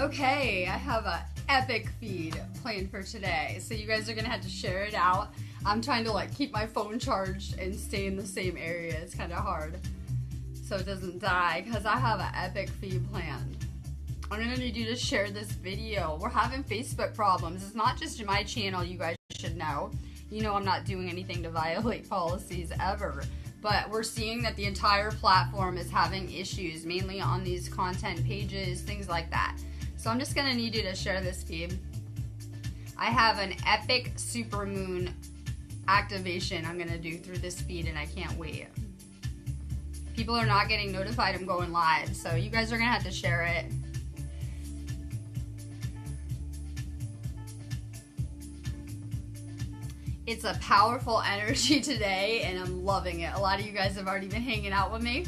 Okay, I have an epic feed planned for today, so you guys are gonna have to share it out. I'm trying to like keep my phone charged and stay in the same area. It's kind of hard, so it doesn't die, because I have an epic feed planned. I'm gonna need you to share this video. We're having Facebook problems. It's not just my channel, you guys should know. You know I'm not doing anything to violate policies ever. But we're seeing that the entire platform is having issues, mainly on these content pages, things like that. So I'm just gonna need you to share this feed. I have an epic supermoon activation I'm gonna do through this feed, and I can't wait. People are not getting notified I'm going live, so you guys are gonna have to share it. It's a powerful energy today, and I'm loving it. A lot of you guys have already been hanging out with me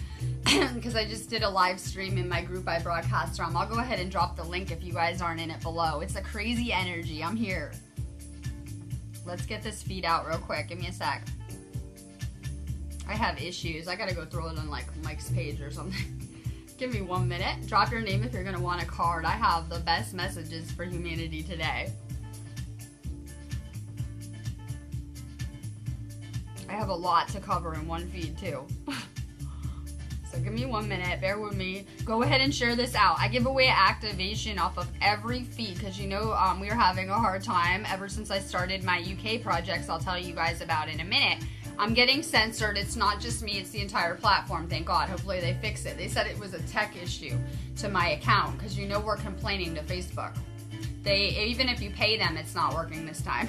because I just did a live stream in my group I broadcast from. I'll go ahead and drop the link if you guys aren't in it below. It's a crazy energy. I'm here. Let's get this feed out real quick. Give me a sec. I have issues. I gotta go throw it on like Mike's page or something. Give me 1 minute. Drop your name if you're gonna want a card. I have the best messages for humanity today. I have a lot to cover in one feed too. So give me 1 minute, bear with me. Go ahead and share this out. I give away activation off of every feed because you know we are having a hard time ever since I started my UK projects. I'll tell you guys about in a minute. I'm getting censored. It's not just me, it's the entire platform, thank God. Hopefully they fix it. They said it was a tech issue to my account because you know we're complaining to Facebook. Even if you pay them, it's not working this time.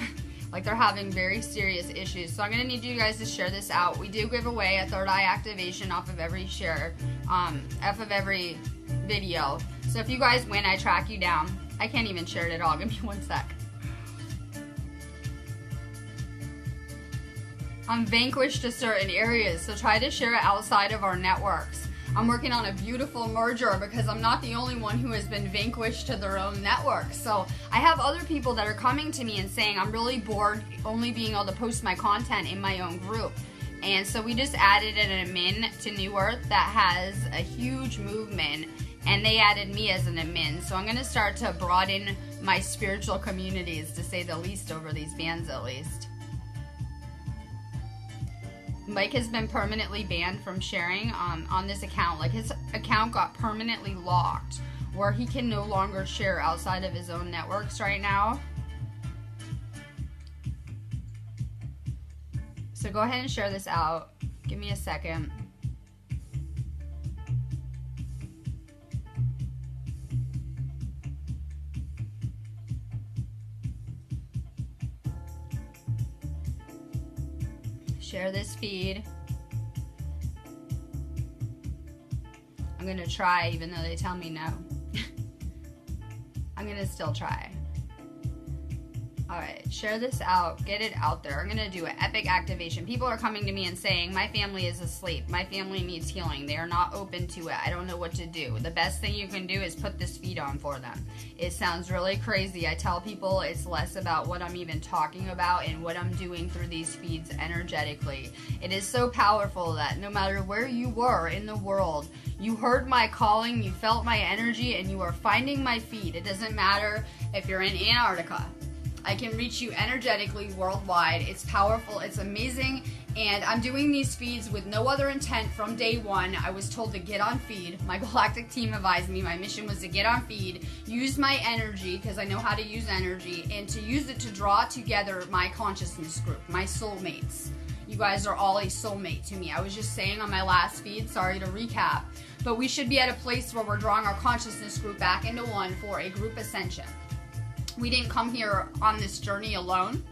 Like they're having very serious issues. So I'm gonna need you guys to share this out. We do give away a third eye activation off of every share, off of every video. So if you guys win, I track you down. I can't even share it at all. Give me 1 sec. I'm vanquished to certain areas, so try to share it outside of our networks. I'm working on a beautiful merger because I'm not the only one who has been vanquished to their own network. So I have other people that are coming to me and saying, I'm really bored only being able to post my content in my own group. And so we just added an admin to New Earth that has a huge movement, and they added me as an admin. So I'm gonna start to broaden my spiritual communities, to say the least, over these bands at least. Mike has been permanently banned from sharing on this account. Like his account got permanently locked where he can no longer share outside of his own networks right now. So go ahead and share this out. Give me a second. Share this feed. I'm gonna try even though they tell me no. I'm gonna still try. Alright, share this out. Get it out there. I'm gonna do an epic activation. People are coming to me and saying, my family is asleep. My family needs healing. They are not open to it. I don't know what to do. The best thing you can do is put this feed on for them. It sounds really crazy. I tell people it's less about what I'm even talking about and what I'm doing through these feeds energetically. It is so powerful that no matter where you were in the world, you heard my calling, you felt my energy, and you are finding my feed. It doesn't matter if you're in Antarctica. I can reach you energetically worldwide. It's powerful, it's amazing, and I'm doing these feeds with no other intent from day one. I was told to get on feed. My galactic team advised me my mission was to get on feed, use my energy, because I know how to use energy, and to use it to draw together my consciousness group, my soulmates. You guys are all a soulmate to me. I was just saying on my last feed, sorry to recap, but we should be at a place where we're drawing our consciousness group back into one for a group ascension. We didn't come here on this journey alone.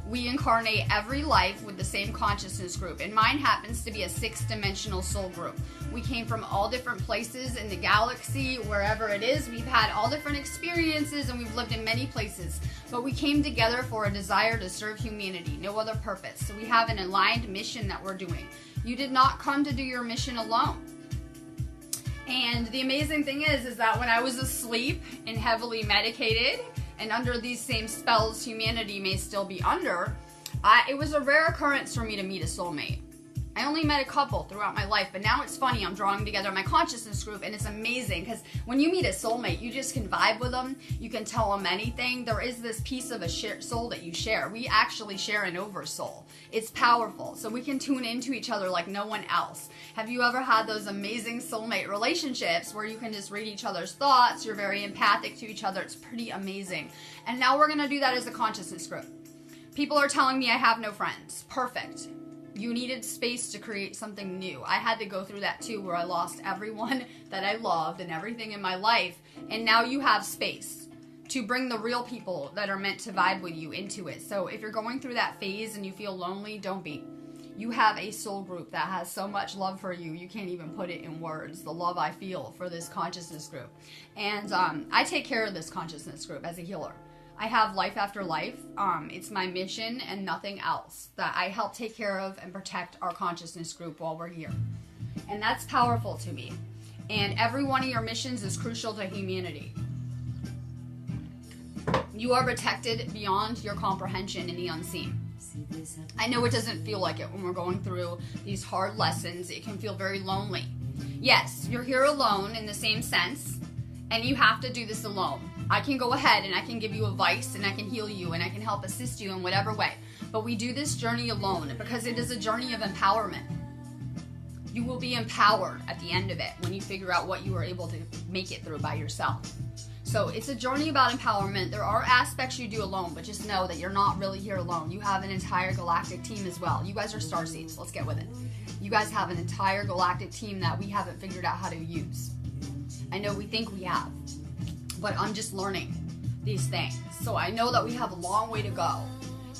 We incarnate every life with the same consciousness group, and mine happens to be a 6-dimensional soul group. We came from all different places in the galaxy, wherever it is. We've had all different experiences, and we've lived in many places, but we came together for a desire to serve humanity, no other purpose. So we have an aligned mission that we're doing. You did not come to do your mission alone. And the amazing thing is that when I was asleep and heavily medicated, and under these same spells humanity may still be under, it was a rare occurrence for me to meet a soulmate. I only met a couple throughout my life, but now it's funny, I'm drawing together my consciousness group, and it's amazing because when you meet a soulmate, you just can vibe with them. You can tell them anything. There is this piece of a soul that you share. We actually share an oversoul. It's powerful, so we can tune into each other like no one else. Have you ever had those amazing soulmate relationships where you can just read each other's thoughts? You're very empathic to each other. It's pretty amazing. And now we're going to do that as a consciousness group. People are telling me I have no friends. Perfect. You needed space to create something new. I had to go through that too, where I lost everyone that I loved and everything in my life. And now you have space to bring the real people that are meant to vibe with you into it. So if you're going through that phase and you feel lonely, don't be. You have a soul group that has so much love for you, you can't even put it in words, the love I feel for this consciousness group. And I take care of this consciousness group as a healer. I have life after life. It's my mission and nothing else that I help take care of and protect our consciousness group while we're here. And that's powerful to me. And every one of your missions is crucial to humanity. You are protected beyond your comprehension in the unseen. I know it doesn't feel like it when we're going through these hard lessons. It can feel very lonely. Yes, you're here alone in the same sense, and you have to do this alone. I can go ahead and I can give you advice and I can heal you and I can help assist you in whatever way. But we do this journey alone because it is a journey of empowerment. You will be empowered at the end of it when you figure out what you were able to make it through by yourself. So it's a journey about empowerment. There are aspects you do alone, but just know that you're not really here alone. You have an entire galactic team as well. You guys are starseeds. Let's get with it. You guys have an entire galactic team that we haven't figured out how to use. I know we think we have, but I'm just learning these things. So I know that we have a long way to go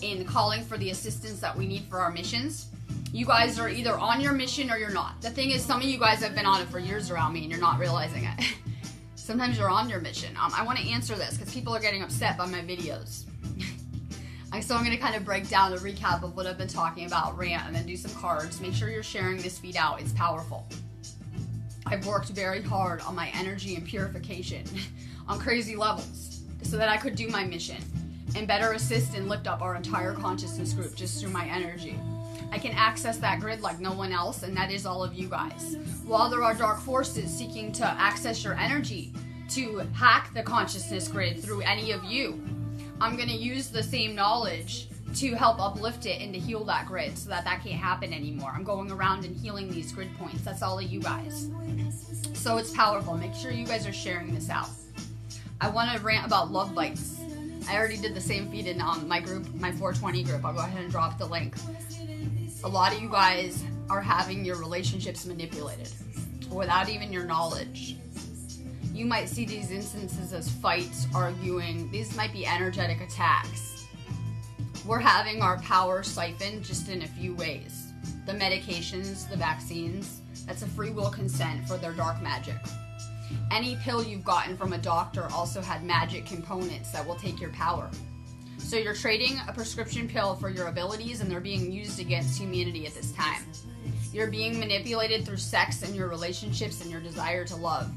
in calling for the assistance that we need for our missions. You guys are either on your mission or you're not. The thing is, some of you guys have been on it for years around me and you're not realizing it. Sometimes you're on your mission. I want to answer this because people are getting upset by my videos. So I'm going to kind of break down a recap of what I've been talking about, rant, and then do some cards. Make sure you're sharing this feed out. It's powerful. I've worked very hard on my energy and purification on crazy levels so that I could do my mission and better assist and lift up our entire consciousness group just through my energy. I can access that grid like no one else, and that is all of you guys. While there are dark forces seeking to access your energy to hack the consciousness grid through any of you, I'm going to use the same knowledge to help uplift it and to heal that grid so that that can't happen anymore. I'm going around and healing these grid points. That's all of you guys. So it's powerful. Make sure you guys are sharing this out. I want to rant about love bites. I already did the same feed in my group, my 420 group. I'll go ahead and drop the link. A lot of you guys are having your relationships manipulated without even your knowledge. You might see these instances as fights, arguing. These might be energetic attacks. We're having our power siphoned just in a few ways. The medications, the vaccines, that's a free will consent for their dark magic. Any pill you've gotten from a doctor also had magic components that will take your power. So you're trading a prescription pill for your abilities, and they're being used against humanity at this time. You're being manipulated through sex and your relationships and your desire to love.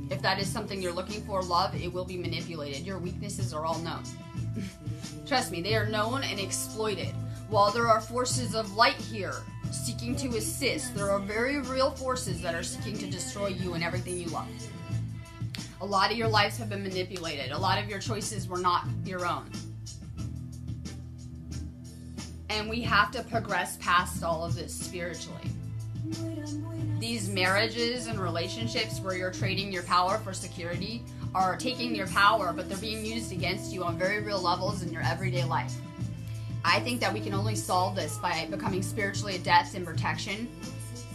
If that is something you're looking for, love, it will be manipulated. Your weaknesses are all known. Trust me, they are known and exploited. While there are forces of light here seeking to assist, there are very real forces that are seeking to destroy you and everything you love. A lot of your lives have been manipulated. A lot of your choices were not your own. And we have to progress past all of this spiritually. These marriages and relationships where you're trading your power for security are taking your power, but they're being used against you on very real levels in your everyday life. I think that we can only solve this by becoming spiritually adept in protection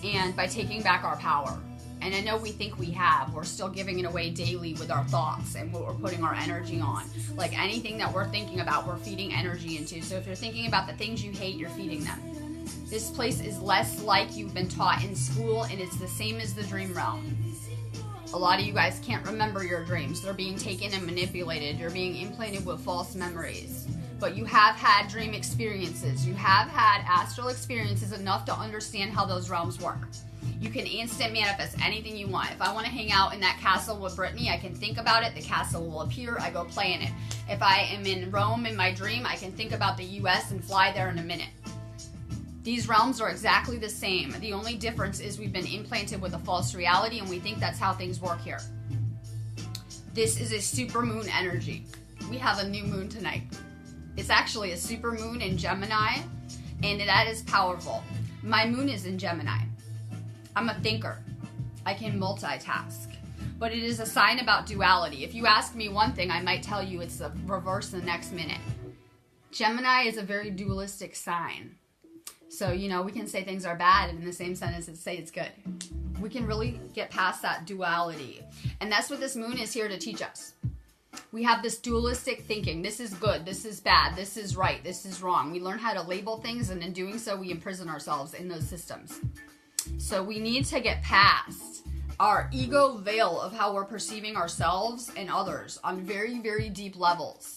and by taking back our power. And I know we think we have. We're still giving it away daily with our thoughts and what we're putting our energy on. Like anything that we're thinking about, we're feeding energy into. So if you're thinking about the things you hate, you're feeding them. This place is less like you've been taught in school, and it's the same as the dream realm. A lot of you guys can't remember your dreams. They're being taken and manipulated. You're being implanted with false memories. But you have had dream experiences. You have had astral experiences enough to understand how those realms work. You can instant manifest anything you want. If I want to hang out in that castle with Brittany, I can think about it. The castle will appear. I go play in it. If I am in Rome in my dream, I can think about the U.S. and fly there in a minute. These realms are exactly the same. The only difference is we've been implanted with a false reality and we think that's how things work here. This is a super moon energy. We have a new moon tonight. It's actually a super moon in Gemini, and that is powerful. My moon is in Gemini. I'm a thinker. I can multitask. But it is a sign about duality. If you ask me one thing, I might tell you it's the reverse the next minute. Gemini is a very dualistic sign. So, you know, we can say things are bad and in the same sentence say it's good. We can really get past that duality. And that's what this moon is here to teach us. We have this dualistic thinking. This is good. This is bad. This is right. This is wrong. We learn how to label things, and in doing so, we imprison ourselves in those systems. So we need to get past our ego veil of how we're perceiving ourselves and others on very, very deep levels.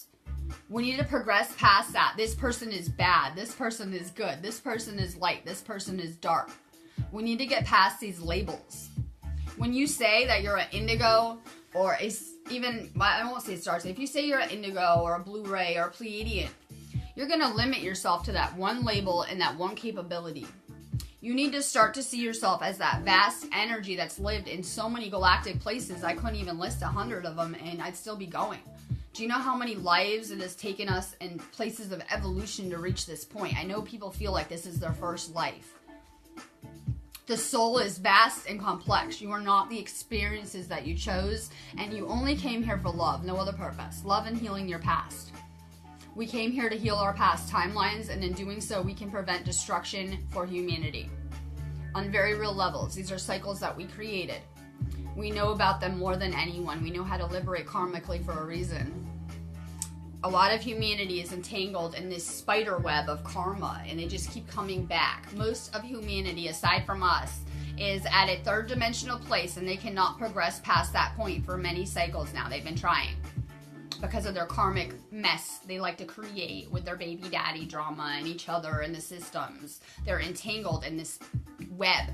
We need to progress past that. This person is bad. This person is good. This person is light. This person is dark. We need to get past these labels. When you say that you're an indigo or I won't say star sign. If you say you're an indigo or a Blu-ray or a Pleiadian, you're going to limit yourself to that one label and that one capability. You need to start to see yourself as that vast energy that's lived in so many galactic places. I couldn't even list 100 of them and I'd still be going. Do you know how many lives it has taken us and places of evolution to reach this point? I know people feel like this is their first life. The soul is vast and complex. You are not the experiences that you chose, and you only came here for love, no other purpose. Love and healing your past. We came here to heal our past timelines, and in doing so, we can prevent destruction for humanity. On very real levels, these are cycles that we created. We know about them more than anyone. We know how to liberate karmically for a reason. A lot of humanity is entangled in this spider web of karma, and they just keep coming back. Most of humanity, aside from us, is at a third dimensional place, and they cannot progress past that point for many cycles now. They've been trying because of their karmic mess they like to create with their baby daddy drama and each other and the systems. They're entangled in this web.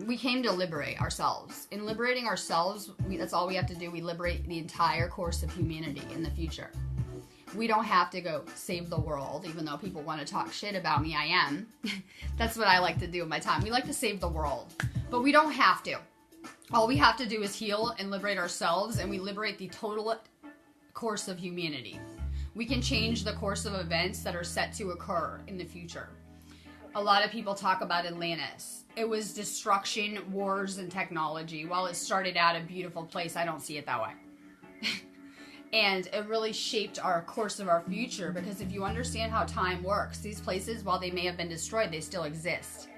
We came to liberate ourselves. In liberating ourselves, that's all we have to do. We liberate the entire course of humanity in the future. We don't have to go save the world, even though people want to talk shit about me. I am. That's what I like to do in my time. We like to save the world, but we don't have to. All we have to do is heal and liberate ourselves, and we liberate the total course of humanity. We can change the course of events that are set to occur in the future. A lot of people talk about Atlantis. It was destruction, wars, and technology. While it started out a beautiful place, I don't see it that way. And it really shaped our course of our future, because if you understand how time works, these places, while they may have been destroyed, they still exist.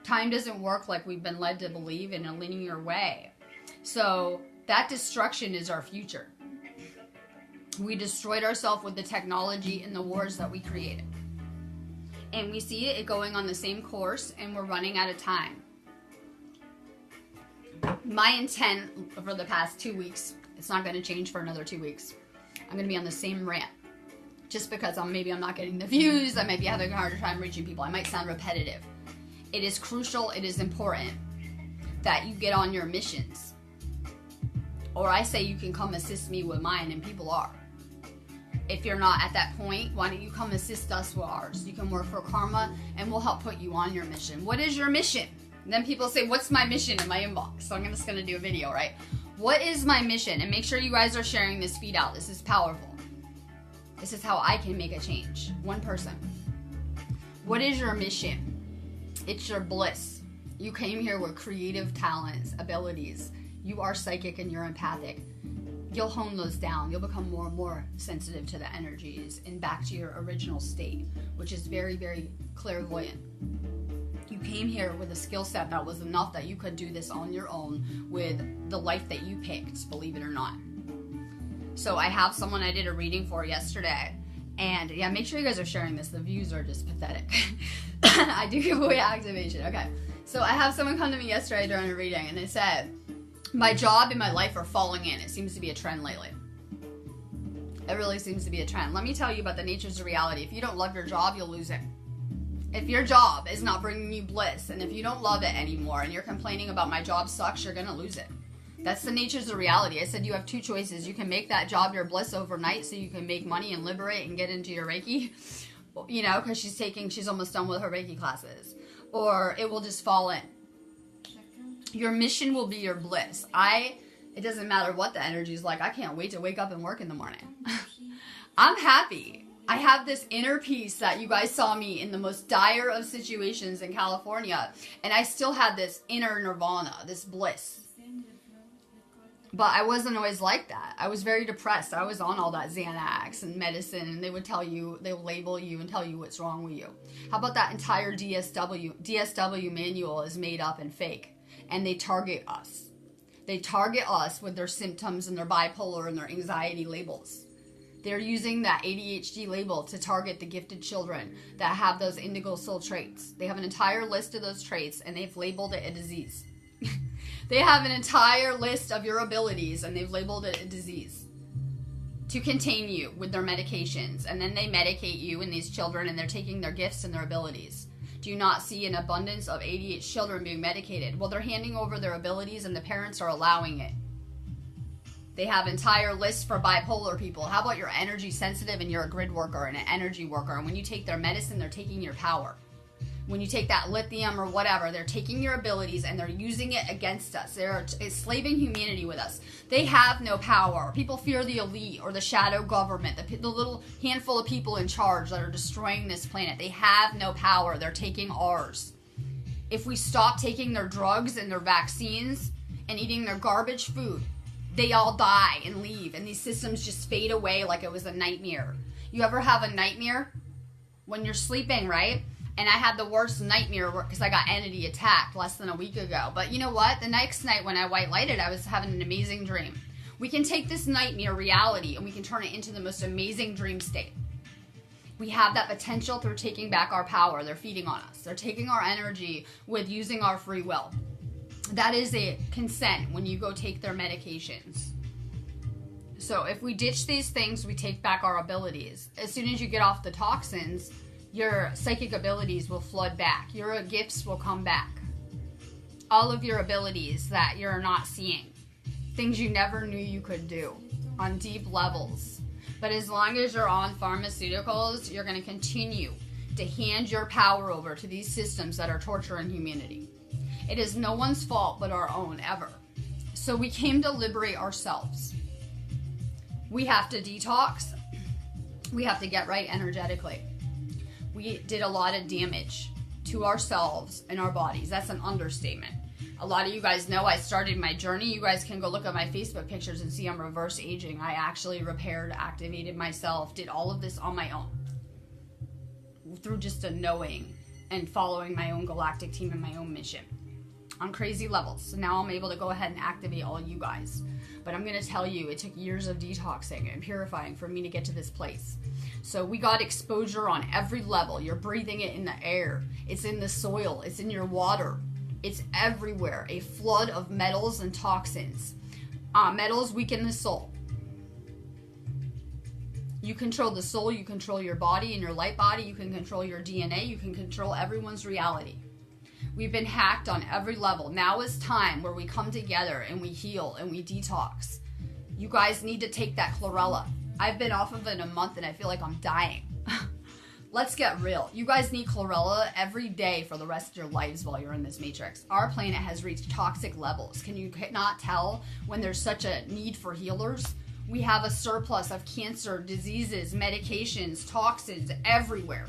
Time doesn't work like we've been led to believe in a linear way. So that destruction is our future. We destroyed ourselves with the technology and the wars that we created. And we see it going on the same course, and we're running out of time. My intent for the past 2 weeks, it's not going to change for another 2 weeks. I'm going to be on the same rant. Just because maybe I'm not getting the views, I might be having a harder time reaching people. I might sound repetitive. It is crucial, it is important that you get on your missions. Or I say you can come assist me with mine, and people are. If you're not at that point, why don't you come assist us with ours? You can work for karma, and we'll help put you on your mission. What is your mission? And then people say, what's my mission in my inbox? So I'm just going to do a video, right? What is my mission? And make sure you guys are sharing this feed out. This is powerful. This is how I can make a change. One person. What is your mission? It's your bliss. You came here with creative talents, abilities. You are psychic and you're empathic. You'll hone those down. You'll become more and more sensitive to the energies and back to your original state, which is very, very clairvoyant. You came here with a skill set that was enough that you could do this on your own with the life that you picked, believe it or not. So I have someone I did a reading for yesterday, and yeah, make sure you guys are sharing this. The views are just pathetic. I do give away activation. Okay. So I have someone come to me yesterday during a reading, and they said, my job and my life are falling in. It seems to be a trend lately. It really seems to be a trend. Let me tell you about the natures of reality. If you don't love your job, you'll lose it. If your job is not bringing you bliss, and if you don't love it anymore, and you're complaining about my job sucks, you're going to lose it. That's the natures of reality. I said you have two choices. You can make that job your bliss overnight so you can make money and liberate and get into your Reiki, you know, because she's almost done with her Reiki classes, or it will just fall in. Your mission will be your bliss. It doesn't matter what the energy is like. I can't wait to wake up and work in the morning. I'm happy. I have this inner peace that you guys saw me in the most dire of situations in California, and I still had this inner nirvana, this bliss. But I wasn't always like that. I was very depressed. I was on all that Xanax and medicine, and they would tell you, they'll label you and tell you what's wrong with you. How about that entire DSW manual is made up and fake, and they target us. They target us with their symptoms and their bipolar and their anxiety labels. They're using that ADHD label to target the gifted children that have those indigo soul traits. They have an entire list of those traits, and they've labeled it a disease. They have an entire list of your abilities, and they've labeled it a disease to contain you with their medications. And then they medicate you and these children, and they're taking their gifts and their abilities. Do you not see an abundance of ADHD children being medicated? Well, they're handing over their abilities, and the parents are allowing it. They have entire lists for bipolar people. How about you're energy sensitive and you're a grid worker and an energy worker? And when you take their medicine, they're taking your power. When you take that lithium or whatever, they're taking your abilities and they're using it against us. They're enslaving humanity with us. They have no power. People fear the elite or the shadow government, the little handful of people in charge that are destroying this planet. They have no power. They're taking ours. If we stop taking their drugs and their vaccines and eating their garbage food, they all die and leave, and these systems just fade away like it was a nightmare. You ever have a nightmare when you're sleeping, right? And I had the worst nightmare because I got entity attacked less than a week ago. But you know what? The next night when I white lighted, I was having an amazing dream. We can take this nightmare reality and we can turn it into the most amazing dream state. We have that potential through taking back our power. They're feeding on us. They're taking our energy with using our free will. That is a consent when you go take their medications. So if we ditch these things, we take back our abilities. As soon as you get off the toxins, your psychic abilities will flood back. Your gifts will come back. All of your abilities that you're not seeing. Things you never knew you could do on deep levels. But as long as you're on pharmaceuticals, you're going to continue to hand your power over to these systems that are torturing humanity. It is no one's fault but our own, ever. So we came to liberate ourselves. We have to detox. We have to get right energetically. We did a lot of damage to ourselves and our bodies. That's an understatement. A lot of you guys know I started my journey. You guys can go look at my Facebook pictures and see I'm reverse aging. I actually repaired, activated myself, did all of this on my own. Through just a knowing and following my own galactic team and my own mission. On crazy levels. So now I'm able to go ahead and activate all you guys. But I'm going to tell you, it took years of detoxing and purifying for me to get to this place. So we got exposure on every level. You're breathing it in the air. It's in the soil. It's in your water. It's everywhere. A flood of metals and toxins. Metals weaken the soul. You control the soul. You control your body and your light body. You can control your DNA. You can control everyone's reality. We've been hacked on every level. Now is time where we come together and we heal and we detox. You guys need to take that chlorella. I've been off of it a month and I feel like I'm dying. Let's get real. You guys need chlorella every day for the rest of your lives while you're in this matrix. Our planet has reached toxic levels. Can you not tell when there's such a need for healers? We have a surplus of cancer, diseases, medications, toxins everywhere.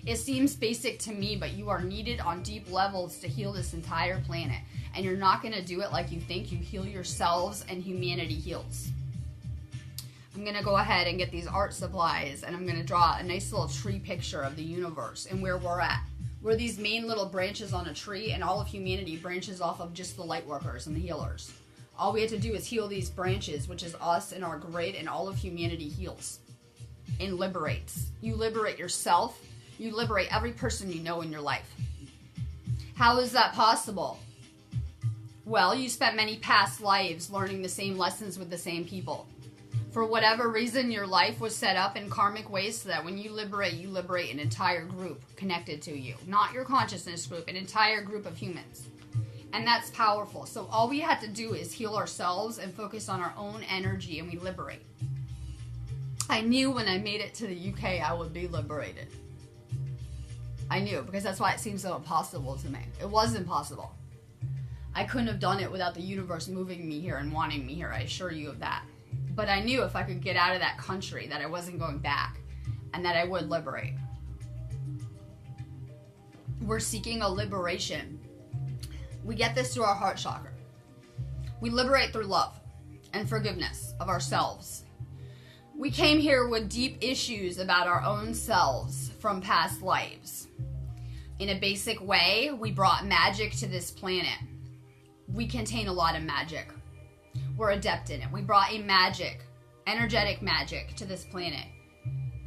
It seems basic to me, but you are needed on deep levels to heal this entire planet. And you're not going to do it like you think. You heal yourselves and humanity heals. I'm going to go ahead and get these art supplies and I'm going to draw a nice little tree picture of the universe and where we're at. We're these main little branches on a tree, and all of humanity branches off of just the light workers and the healers. All we have to do is heal these branches, which is us and our grid, and all of humanity heals and liberates. You liberate yourself. You liberate every person you know in your life. How is that possible? Well, you spent many past lives learning the same lessons with the same people. For whatever reason, your life was set up in karmic ways so that when you liberate an entire group connected to you. Not your consciousness group, an entire group of humans. And that's powerful. So all we had to do is heal ourselves and focus on our own energy, and we liberate. I knew when I made it to the UK I would be liberated. I knew, because that's why it seemed so impossible to me. It was impossible. I couldn't have done it without the universe moving me here and wanting me here, I assure you of that. But I knew if I could get out of that country that I wasn't going back, and that I would liberate. We're seeking a liberation. We get this through our heart chakra. We liberate through love and forgiveness of ourselves. We came here with deep issues about our own selves from past lives. In a basic way, we brought magic to this planet. We contain a lot of magic. We're adept in it. We brought a magic, energetic magic to this planet.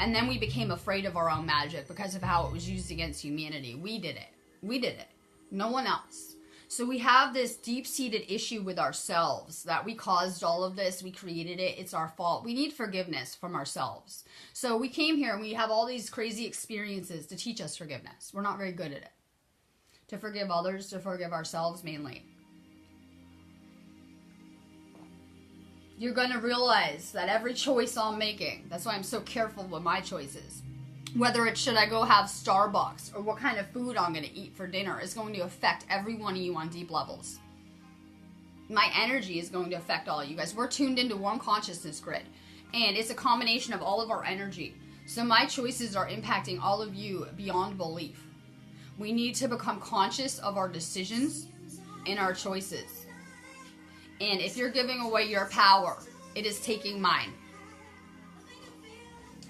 And then we became afraid of our own magic because of how it was used against humanity. We did it. We did it. No one else. So we have this deep-seated issue with ourselves that we caused all of this. We created it. It's our fault. We need forgiveness from ourselves. So we came here and we have all these crazy experiences to teach us forgiveness. We're not very good at it. To forgive others, to forgive ourselves mainly. You're going to realize that every choice I'm making, that's why I'm so careful with my choices, whether it's should I go have Starbucks or what kind of food I'm going to eat for dinner, is going to affect every one of you on deep levels. My energy is going to affect all of you guys. We're tuned into one consciousness grid, and it's a combination of all of our energy. So my choices are impacting all of you beyond belief. We need to become conscious of our decisions and our choices. And if you're giving away your power, it is taking mine.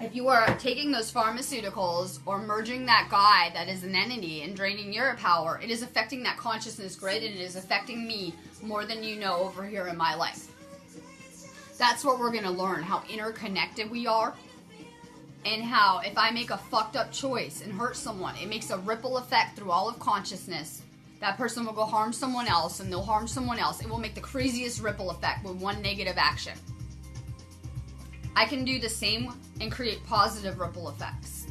If you are taking those pharmaceuticals or merging that guy that is an entity and draining your power, it is affecting that consciousness grid, and it is affecting me more than you know over here in my life. That's what we're going to learn, how interconnected we are, and how if I make a fucked up choice and hurt someone, it makes a ripple effect through all of consciousness. That person will go harm someone else, and they'll harm someone else. It will make the craziest ripple effect with one negative action. I can do the same and create positive ripple effects.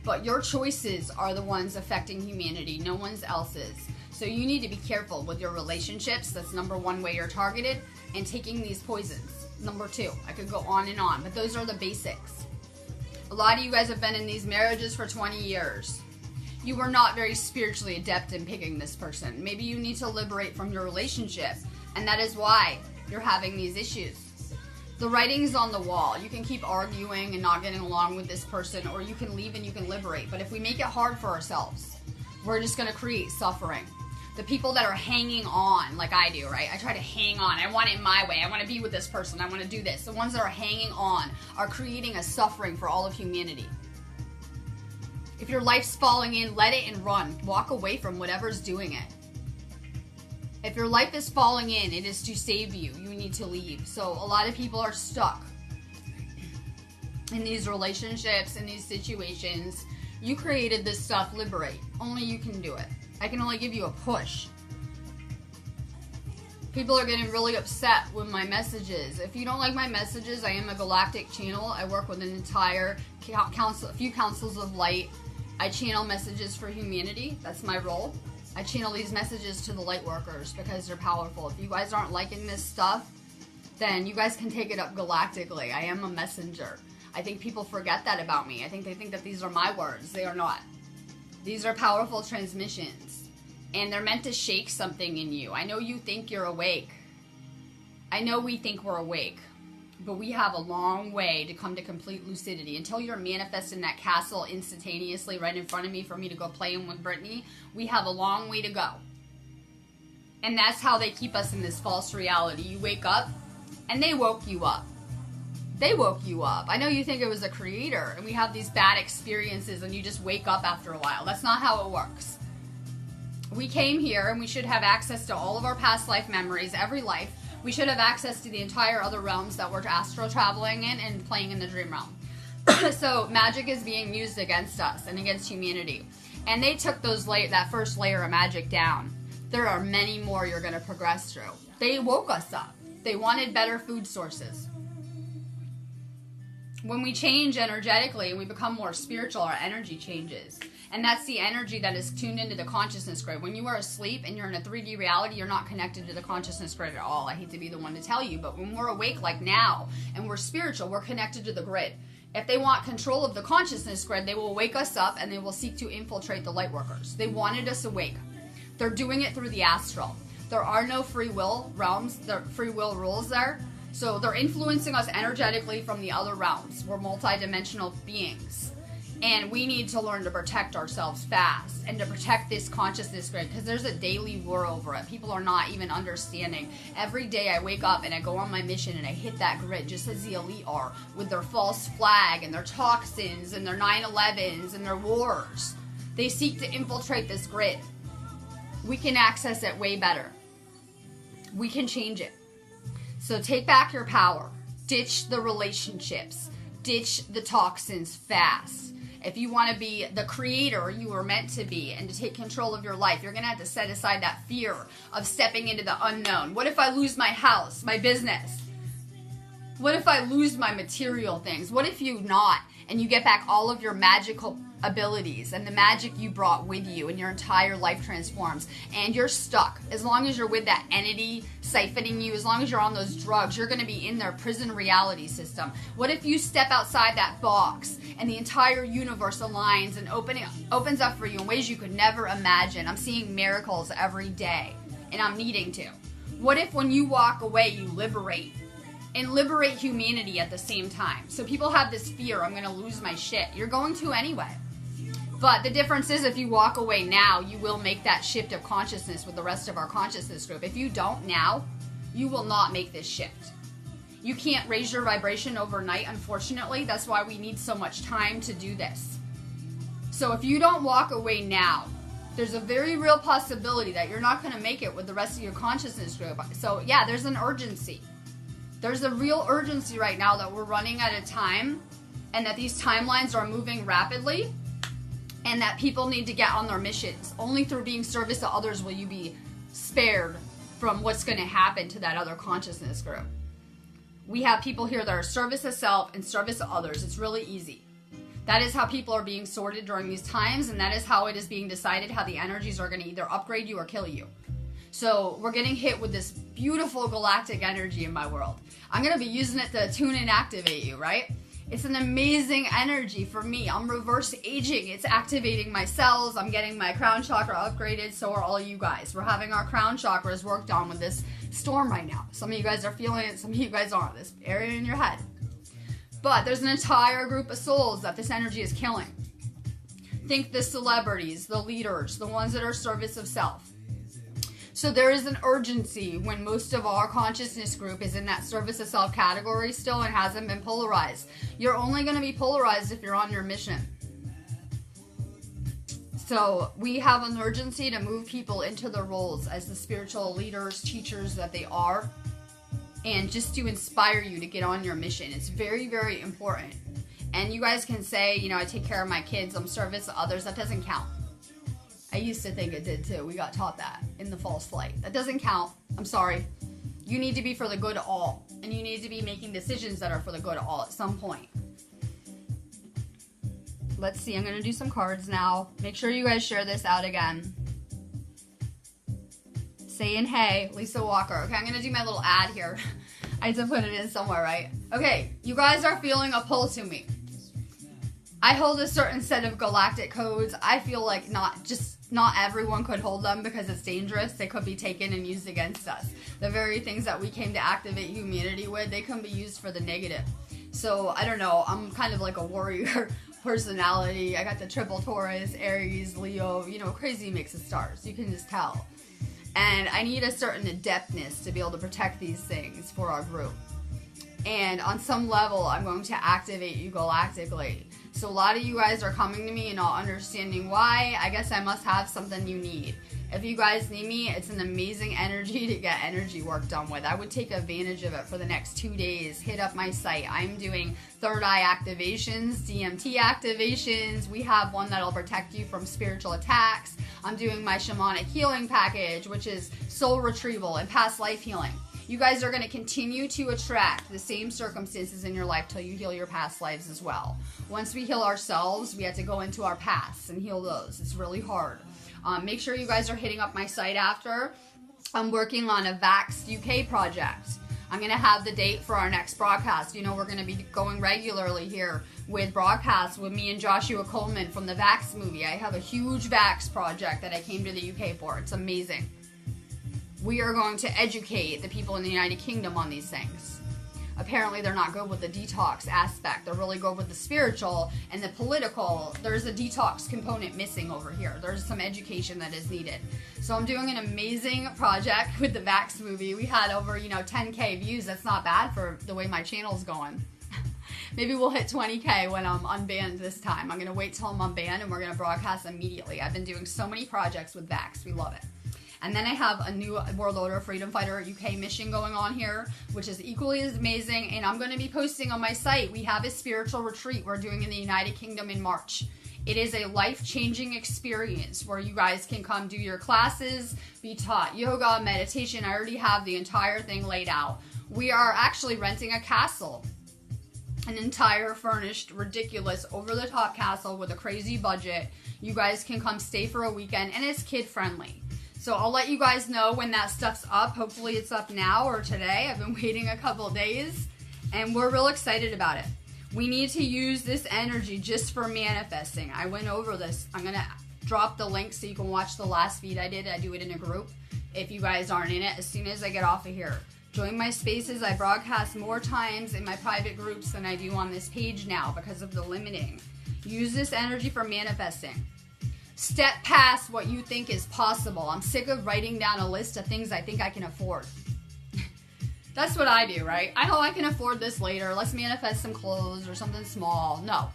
But your choices are the ones affecting humanity, no one else's. So you need to be careful with your relationships. That's number one way you're targeted. And taking these poisons. Number two. I could go on and on, but those are the basics. A lot of you guys have been in these marriages for 20 years. You were not very spiritually adept in picking this person. Maybe you need to liberate from your relationship, and that is why you're having these issues. The writing's on the wall. You can keep arguing and not getting along with this person, or you can leave and you can liberate. But if we make it hard for ourselves, we're just going to create suffering. The people that are hanging on, like I do, right? I try to hang on. I want it my way. I want to be with this person. I want to do this. The ones that are hanging on are creating a suffering for all of humanity. If your life's falling in, let it and run. Walk away from whatever's doing it. If your life is falling in, it is to save you. You need to leave. So a lot of people are stuck in these relationships, in these situations. You created this stuff. Liberate. Only you can do it. I can only give you a push. People are getting really upset with my messages. If you don't like my messages, I am a galactic channel. I work with an entire council, a few councils of light. I channel messages for humanity. That's my role. I channel these messages to the light workers because they're powerful. If you guys aren't liking this stuff, then you guys can take it up galactically. I am a messenger. I think people forget that about me. I think they think that these are my words. They are not. These are powerful transmissions. And they're meant to shake something in you. I know you think you're awake. I know we think we're awake. But we have a long way to come to complete lucidity. Until you're manifesting that castle instantaneously right in front of me for me to go play in with Brittany, we have a long way to go. And that's how they keep us in this false reality. You wake up, and they woke you up. They woke you up. I know you think it was a creator, and we have these bad experiences, and you just wake up after a while. That's not how it works. We came here, and we should have access to all of our past life memories, every life. We should have access to the entire other realms that we're astral traveling in and playing in the dream realm. So magic is being used against us and against humanity. And they took that first layer of magic down. There are many more you're going to progress through. They woke us up. They wanted better food sources. When we change energetically and we become more spiritual, our energy changes. And that's the energy that is tuned into the consciousness grid. When you are asleep and you're in a 3D reality, you're not connected to the consciousness grid at all. I hate to be the one to tell you, but when we're awake like now and we're spiritual, we're connected to the grid. If they want control of the consciousness grid, they will wake us up and they will seek to infiltrate the light workers. They wanted us awake. They're doing it through the astral. There are no free will realms, free will rules there. So they're influencing us energetically from the other realms. We're multidimensional beings. And we need to learn to protect ourselves fast and to protect this consciousness grid, because there's a daily war over it. People are not even understanding. Every day I wake up and I go on my mission and I hit that grid just as the elite are, with their false flag and their toxins and their 9/11s and their wars. They seek to infiltrate this grid. We can access it way better. We can change it. So take back your power. Ditch the relationships. Ditch the toxins fast. If you want to be the creator you were meant to be and to take control of your life, you're going to have to set aside that fear of stepping into the unknown. What if I lose my house, my business? What if I lose my material things? What if you not, and you get back all of your magical abilities and the magic you brought with you, and your entire life transforms, and you're stuck? As long as you're with that entity siphoning you, as long as you're on those drugs, you're going to be in their prison reality system. What if you step outside that box and the entire universe aligns and opens up for you in ways you could never imagine? I'm seeing miracles every day, and I'm needing to. What if when you walk away, you liberate? And liberate humanity at the same time. So people have this fear, I'm going to lose my shit. You're going to anyway. But the difference is, if you walk away now, you will make that shift of consciousness with the rest of our consciousness group. If you don't now, you will not make this shift. You can't raise your vibration overnight, unfortunately. That's why we need so much time to do this. So if you don't walk away now, there's a very real possibility that you're not going to make it with the rest of your consciousness group. So yeah, there's an urgency. There's a real urgency right now that we're running at a time, and that these timelines are moving rapidly, and that people need to get on their missions. Only through being service to others will you be spared from what's going to happen to that other consciousness group. We have people here that are service to self and service to others. It's really easy. That is how people are being sorted during these times, and that is how it is being decided how the energies are going to either upgrade you or kill you. So we're getting hit with this beautiful galactic energy in my world. I'm going to be using it to tune and activate you, right? It's an amazing energy for me. I'm reverse aging. It's activating my cells. I'm getting my crown chakra upgraded. So are all you guys. We're having our crown chakras worked on with this storm right now. Some of you guys are feeling it. Some of you guys aren't. This area in your head. But there's an entire group of souls that this energy is killing. Think the celebrities, the leaders, the ones that are service of self. So there is an urgency when most of our consciousness group is in that service of self category still and hasn't been polarized. You're only going to be polarized if you're on your mission. So we have an urgency to move people into their roles as the spiritual leaders, teachers that they are, and just to inspire you to get on your mission. It's very, very important. And you guys can say, you know, I take care of my kids, I'm service to others. That doesn't count. I used to think it did too. We got taught that in the false light. That doesn't count. I'm sorry. You need to be for the good of all. And you need to be making decisions that are for the good of all at some point. Let's see. I'm going to do some cards now. Make sure you guys share this out again. Saying hey, Lisa Walker. Okay, I'm going to do my little ad here. I had to put it in somewhere, right? Okay, you guys are feeling a pull to me. I hold a certain set of galactic codes. I feel like not everyone could hold them because it's dangerous. They could be taken and used against us. The very things that we came to activate humanity with, they can be used for the negative. So, I don't know. I'm kind of like a warrior personality. I got the triple Taurus, Aries, Leo, you know, crazy mix of stars. You can just tell. And I need a certain adeptness to be able to protect these things for our group. And on some level, I'm going to activate you galactically. So a lot of you guys are coming to me and not understanding why. I guess I must have something you need. If you guys need me, it's an amazing energy to get energy work done with. I would take advantage of it for the next 2 days. Hit up my site. I'm doing third eye activations, DMT activations. We have one that'll protect you from spiritual attacks. I'm doing my shamanic healing package, which is soul retrieval and past life healing. You guys are going to continue to attract the same circumstances in your life till you heal your past lives as well. Once we heal ourselves, we have to go into our pasts and heal those. It's really hard. Make sure you guys are hitting up my site after. I'm working on a Vax UK project. I'm going to have the date for our next broadcast. You know, we're going to be going regularly here with broadcasts with me and Joshua Coleman from the Vax movie. I have a huge Vax project that I came to the UK for. It's amazing. We are going to educate the people in the United Kingdom on these things. Apparently they're not good with the detox aspect. They're really good with the spiritual and the political. There's a detox component missing over here. There's some education that is needed. So I'm doing an amazing project with the Vax movie. We had over, 10K views. That's not bad for the way my channel's going. Maybe we'll hit 20K when I'm unbanned this time. I'm going to wait till I'm unbanned and we're going to broadcast immediately. I've been doing so many projects with Vax. We love it. And then I have a new World Order Freedom Fighter UK mission going on here, which is equally as amazing. And I'm going to be posting on my site. We have a spiritual retreat we're doing in the United Kingdom in March. It is a life-changing experience where you guys can come do your classes, be taught yoga, meditation. I already have the entire thing laid out. We are actually renting a castle, an entire furnished, ridiculous, over-the-top castle with a crazy budget. You guys can come stay for a weekend, and it's kid-friendly. So I'll let you guys know when that stuff's up. Hopefully it's up now or today. I've been waiting a couple days, and we're real excited about it. We need to use this energy just for manifesting. I went over this. I'm going to drop the link so you can watch the last feed I did. I do it in a group if you guys aren't in it as soon as I get off of here. Join my spaces. I broadcast more times in my private groups than I do on this page now because of the limiting. Use this energy for manifesting. Step past what you think is possible. I'm sick of writing down a list of things I think I can afford. That's what I do, right? I know I can afford this later. Let's manifest some clothes or something small. No.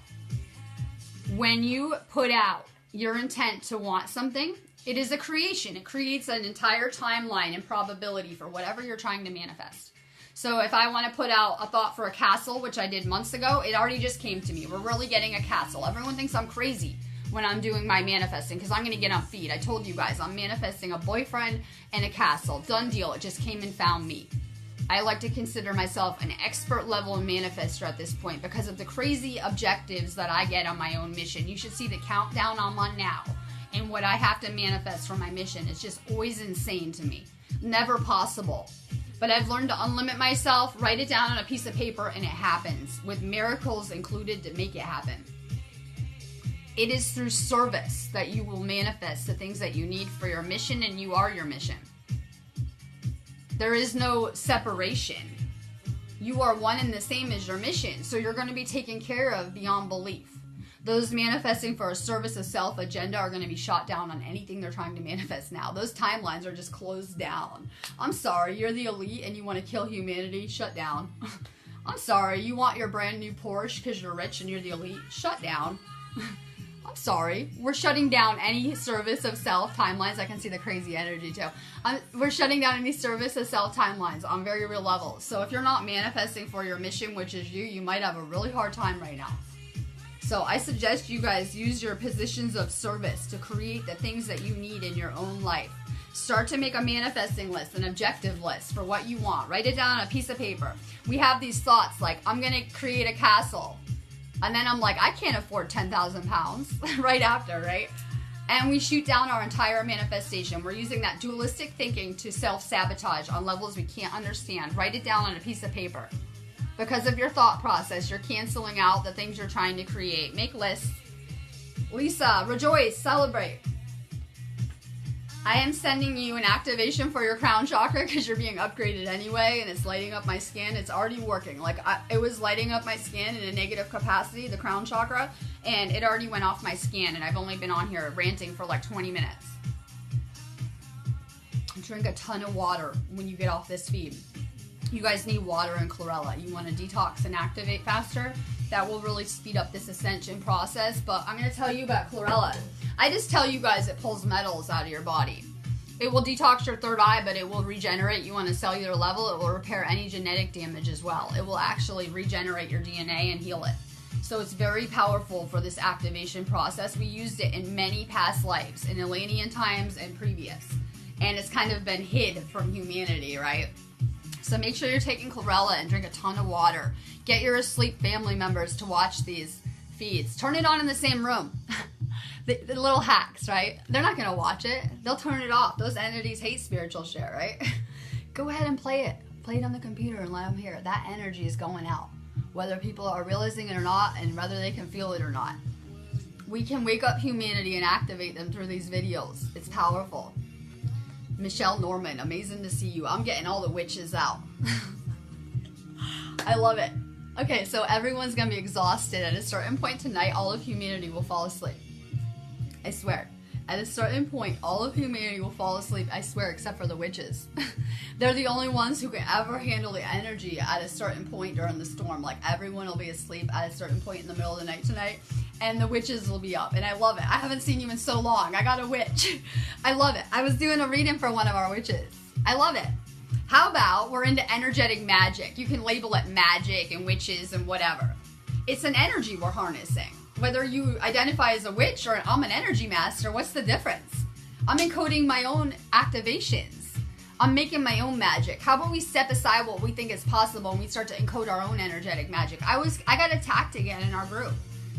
When you put out your intent to want something, it is a creation. It creates an entire timeline and probability for whatever you're trying to manifest. So if I want to put out a thought for a castle, which I did months ago, it already just came to me. We're really getting a castle. Everyone thinks I'm crazy when I'm doing my manifesting because I'm going to get on feed. I told you guys, I'm manifesting a boyfriend and a castle. Done deal. It just came and found me. I like to consider myself an expert level manifestor at this point because of the crazy objectives that I get on my own mission. You should see the countdown I'm on now and what I have to manifest for my mission. It's just always insane to me. Never possible. But I've learned to unlimit myself, write it down on a piece of paper, and it happens, with miracles included to make it happen. It is through service that you will manifest the things that you need for your mission, and you are your mission. There is no separation. You are one and the same as your mission, so you're going to be taken care of beyond belief. Those manifesting for a service of self agenda are going to be shot down on anything they're trying to manifest now. Those timelines are just closed down. I'm sorry, you're the elite and you want to kill humanity? Shut down. I'm sorry, you want your brand new Porsche because you're rich and you're the elite? Shut down. I'm sorry. We're shutting down any service of self timelines. I can see the crazy energy too. We're shutting down any service of self timelines on very real levels. So if you're not manifesting for your mission, which is you might have a really hard time right now. So I suggest you guys use your positions of service to create the things that you need in your own life. Start to make a manifesting list, an objective list for what you want. Write it down on a piece of paper. We have these thoughts like, I'm going to create a castle. And then I'm like, I can't afford 10,000 pounds right after, right? And we shoot down our entire manifestation. We're using that dualistic thinking to self-sabotage on levels we can't understand. Write it down on a piece of paper. Because of your thought process, you're canceling out the things you're trying to create. Make lists. Lisa, rejoice, celebrate. I am sending you an activation for your crown chakra because you're being upgraded anyway, and it's lighting up my skin. It's already working. It was lighting up my skin in a negative capacity, the crown chakra, and it already went off my skin, and I've only been on here ranting for like 20 minutes. Drink a ton of water when you get off this feed. You guys need water and chlorella. You want to detox and activate faster? That will really speed up this ascension process. But I'm going to tell you about chlorella. I just tell you guys it pulls metals out of your body. It will detox your third eye, but it will regenerate you on a cellular level. It will repair any genetic damage as well. It will actually regenerate your DNA and heal it. So it's very powerful for this activation process. We used it in many past lives, in Elenian times and previous. And it's kind of been hid from humanity, right? So make sure you're taking chlorella and drink a ton of water. Get your asleep family members to watch these feeds. Turn it on in the same room. The little hacks, right? They're not going to watch it. They'll turn it off. Those entities hate spiritual shit, right? Go ahead and play it. Play it on the computer and let them hear it. That energy is going out. Whether people are realizing it or not, and whether they can feel it or not. We can wake up humanity and activate them through these videos. It's powerful. Michelle Norman, amazing to see you. I'm getting all the witches out. I love it. Okay, so everyone's going to be exhausted. At a certain point tonight, all of humanity will fall asleep. I swear. At a certain point, all of humanity will fall asleep, I swear, except for the witches. They're the only ones who can ever handle the energy at a certain point during the storm. Like, everyone will be asleep at a certain point in the middle of the night tonight, and the witches will be up, and I love it. I haven't seen you in so long. I got a witch. I love it. I was doing a reading for one of our witches. I love it. How about we're into energetic magic? You can label it magic and witches and whatever. It's an energy we're harnessing. Whether you identify as a witch or I'm an energy master, what's the difference? I'm encoding my own activations. I'm making my own magic. How about we step aside what we think is possible and we start to encode our own energetic magic? I got attacked again in our group.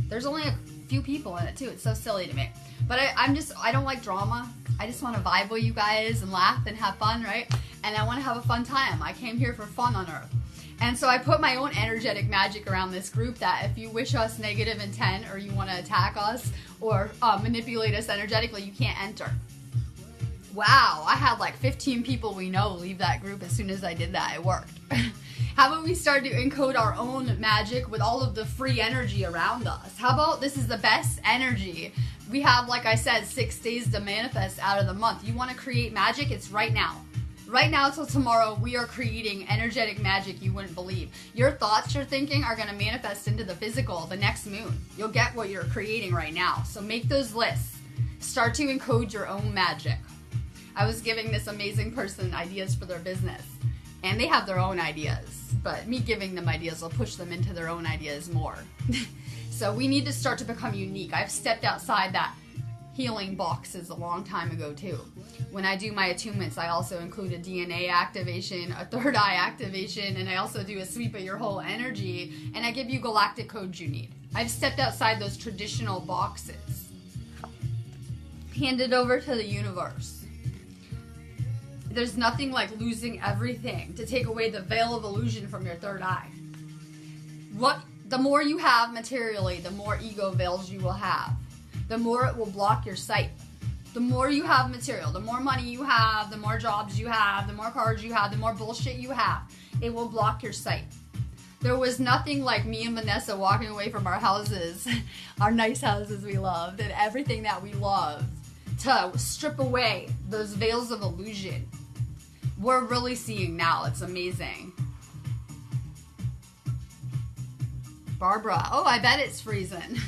There's only a few people in it too. It's so silly to me. But I don't like drama. I just want to vibe with you guys and laugh and have fun, right? And I want to have a fun time. I came here for fun on Earth. And so I put my own energetic magic around this group that if you wish us negative intent or you want to attack us or manipulate us energetically, you can't enter. Wow, I had like 15 people we know leave that group as soon as I did that. It worked. How about we start to encode our own magic with all of the free energy around us? How about this is the best energy? We have, like I said, 6 days to manifest out of the month. You want to create magic? It's right now. Right now till tomorrow, we are creating energetic magic you wouldn't believe. Your thoughts you're thinking are going to manifest into the physical the next moon. You'll get what you're creating right now. So make those lists. Start to encode your own magic. I was giving this amazing person ideas for their business. And they have their own ideas. But me giving them ideas will push them into their own ideas more. So we need to start to become unique. I've stepped outside that healing boxes a long time ago too. When I do my attunements, I also include a DNA activation, a third eye activation, and I also do a sweep of your whole energy, and I give you galactic codes you need. I've stepped outside those traditional boxes. Hand it over to the universe. There's nothing like losing everything to take away the veil of illusion from your third eye. The more you have materially, the more ego veils you will have. The more it will block your sight. The more you have material, the more money you have, the more jobs you have, the more cars you have, the more bullshit you have, it will block your sight. There was nothing like me and Vanessa walking away from our houses, our nice houses we loved, and everything that we loved, to strip away those veils of illusion. We're really seeing now. It's amazing. Barbara, oh, I bet it's freezing.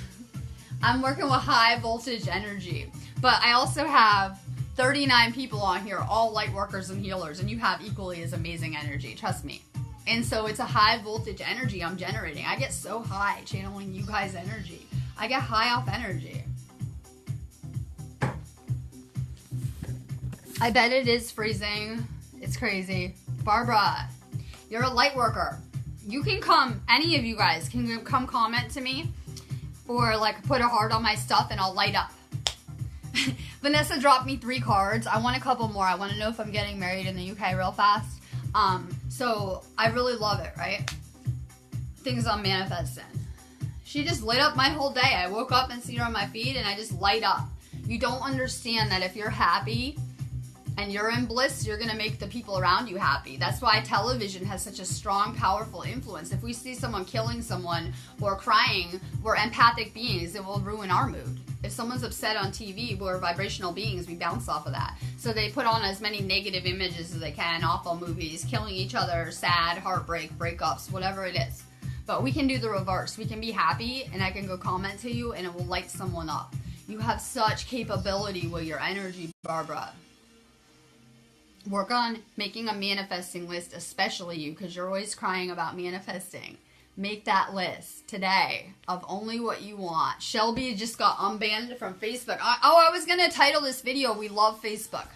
I'm working with high voltage energy, but I also have 39 people on here, all light workers and healers, and you have equally as amazing energy, trust me. And so it's a high voltage energy I'm generating. I get so high channeling you guys' energy. I get high off energy. I bet it is freezing. It's crazy. Barbara, you're a light worker. You can come, any of you guys can come comment to me or like put a heart on my stuff and I'll light up. Vanessa dropped me 3 cards. I want a couple more. I want to know if I'm getting married in the UK real fast. So I really love it, right? Things I'm manifesting. She just lit up my whole day. I woke up and seen her on my feed and I just light up. You don't understand that if you're happy and you're in bliss, you're going to make the people around you happy. That's why television has such a strong, powerful influence. If we see someone killing someone or crying, we're empathic beings. It will ruin our mood. If someone's upset on TV, we're vibrational beings. We bounce off of that. So they put on as many negative images as they can, awful movies, killing each other, sad, heartbreak, breakups, whatever it is. But we can do the reverse. We can be happy and I can go comment to you and it will light someone up. You have such capability with your energy, Barbara. Work on making a manifesting list, especially you, because you're always crying about manifesting. Make that list today of only what you want. Shelby just got unbanned from Facebook. I was going to title this video, We Love Facebook.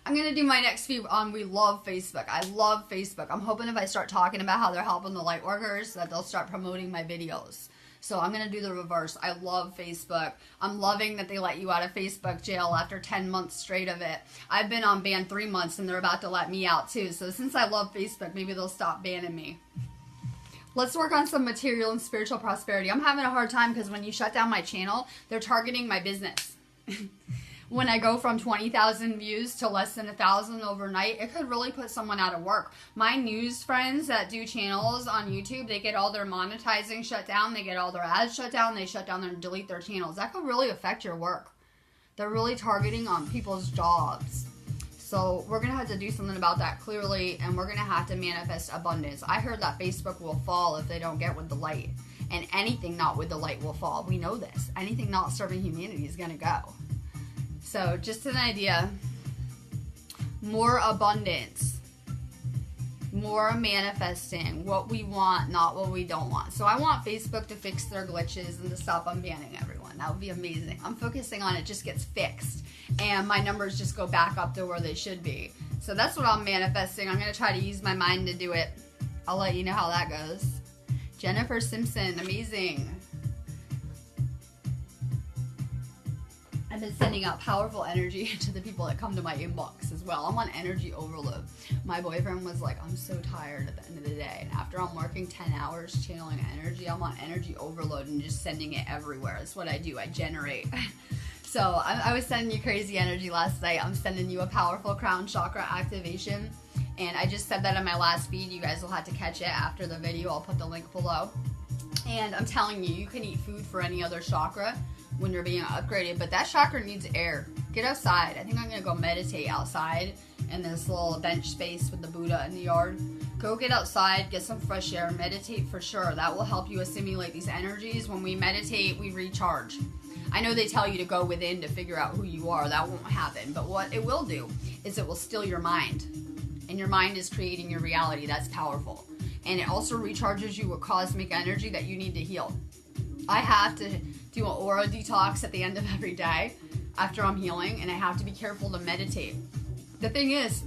I'm going to do my next few on We Love Facebook. I love Facebook. I'm hoping if I start talking about how they're helping the light workers, that they'll start promoting my videos. So I'm going to do the reverse. I love Facebook. I'm loving that they let you out of Facebook jail after 10 months straight of it. I've been on ban 3 months and they're about to let me out too. So since I love Facebook, maybe they'll stop banning me. Let's work on some material and spiritual prosperity. I'm having a hard time because when you shut down my channel, they're targeting my business. When I go from 20,000 views to less than 1,000 overnight, it could really put someone out of work. My news friends that do channels on YouTube, they get all their monetizing shut down, they get all their ads shut down, they shut down and delete their channels. That could really affect your work. They're really targeting on people's jobs. So we're going to have to do something about that clearly, and we're going to have to manifest abundance. I heard that Facebook will fall if they don't get with the light. And anything not with the light will fall. We know this. Anything not serving humanity is going to go. So just an idea, more abundance, more manifesting, what we want, not what we don't want. So I want Facebook to fix their glitches and to stop unbanning everyone. That would be amazing. I'm focusing on it just gets fixed and my numbers just go back up to where they should be. So that's what I'm manifesting. I'm going to try to use my mind to do it. I'll let you know how that goes. Jennifer Simpson, amazing. I've been sending out powerful energy to the people that come to my inbox as well. I'm on energy overload. My boyfriend was like, I'm so tired at the end of the day. And after I'm working 10 hours channeling energy, I'm on energy overload and just sending it everywhere. That's what I do. I generate. So I was sending you crazy energy last night. I'm sending you a powerful crown chakra activation. And I just said that in my last feed. You guys will have to catch it after the video. I'll put the link below. And I'm telling you, you can eat food for any other chakra when you're being upgraded, but that chakra needs air. Get outside. I think I'm gonna go meditate outside in this little bench space with the Buddha in the yard. Go get outside, get some fresh air, meditate for sure. That will help you assimilate these energies. When we meditate, we recharge. I know they tell you to go within to figure out who you are. That won't happen, but what it will do is it will still your mind, and your mind is creating your reality. That's powerful. And it also recharges you with cosmic energy that you need to heal. I have to do an aura detox at the end of every day after I'm healing, and I have to be careful to meditate. The thing is,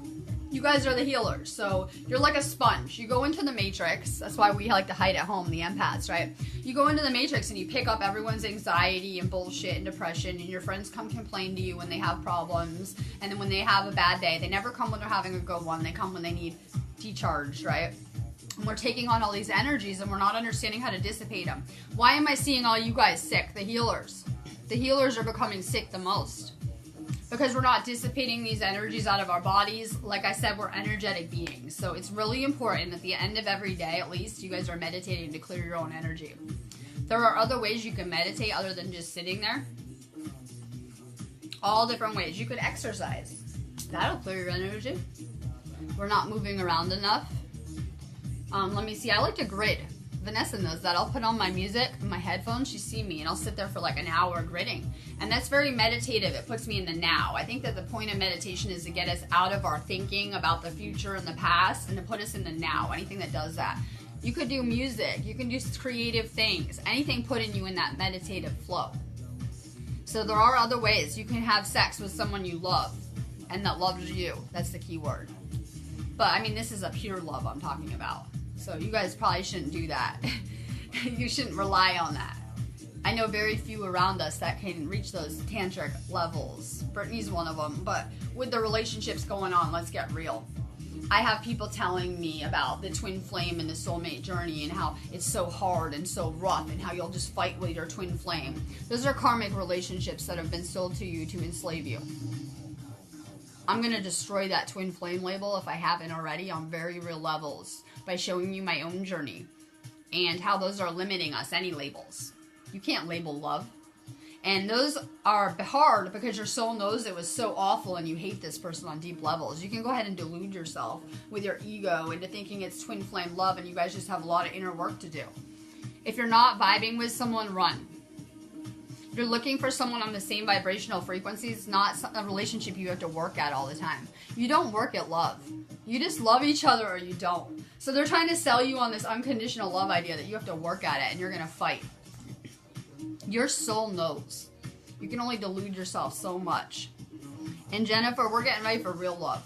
you guys are the healers, so you're like a sponge. You go into the matrix. That's why we like to hide at home, the empaths, right? You go into the matrix and you pick up everyone's anxiety and bullshit and depression, and your friends come complain to you when they have problems, and then when they have a bad day, they never come when they're having a good one. They come when they need decharged, right? And we're taking on all these energies and we're not understanding how to dissipate them. Why am I seeing all you guys sick? The healers. The healers are becoming sick the most. Because we're not dissipating these energies out of our bodies. Like I said, we're energetic beings. So it's really important at the end of every day, at least, you guys are meditating to clear your own energy. There are other ways you can meditate other than just sitting there. All different ways. You could exercise. That'll clear your energy. We're not moving around enough. Let me see. I like to grid. Vanessa knows that. I'll put on my music, my headphones, she see me, and I'll sit there for like an hour gridding. And that's very meditative. It puts me in the now. I think that the point of meditation is to get us out of our thinking about the future and the past and to put us in the now. Anything that does that. You could do music. You can do creative things. Anything putting you in that meditative flow. So there are other ways. You can have sex with someone you love and that loves you. That's the key word. But I mean, this is a pure love I'm talking about. So you guys probably shouldn't do that. You shouldn't rely on that. I know very few around us that can reach those tantric levels. Brittany's one of them. But with the relationships going on, let's get real. I have people telling me about the twin flame and the soulmate journey and how it's so hard and so rough and how you'll just fight with your twin flame. Those are karmic relationships that have been sold to you to enslave you. I'm going to destroy that twin flame label if I haven't already on very real levels by showing you my own journey and how those are limiting us, any labels. You can't label love. And those are hard because your soul knows it was so awful and you hate this person on deep levels. You can go ahead and delude yourself with your ego into thinking it's twin flame love and you guys just have a lot of inner work to do. If you're not vibing with someone, run. If you're looking for someone on the same vibrational frequency, it's not a relationship you have to work at all the time. You don't work at love. You just love each other or you don't. So they're trying to sell you on this unconditional love idea that you have to work at it and you're going to fight. Your soul knows. You can only delude yourself so much. And Jennifer, we're getting ready for real love.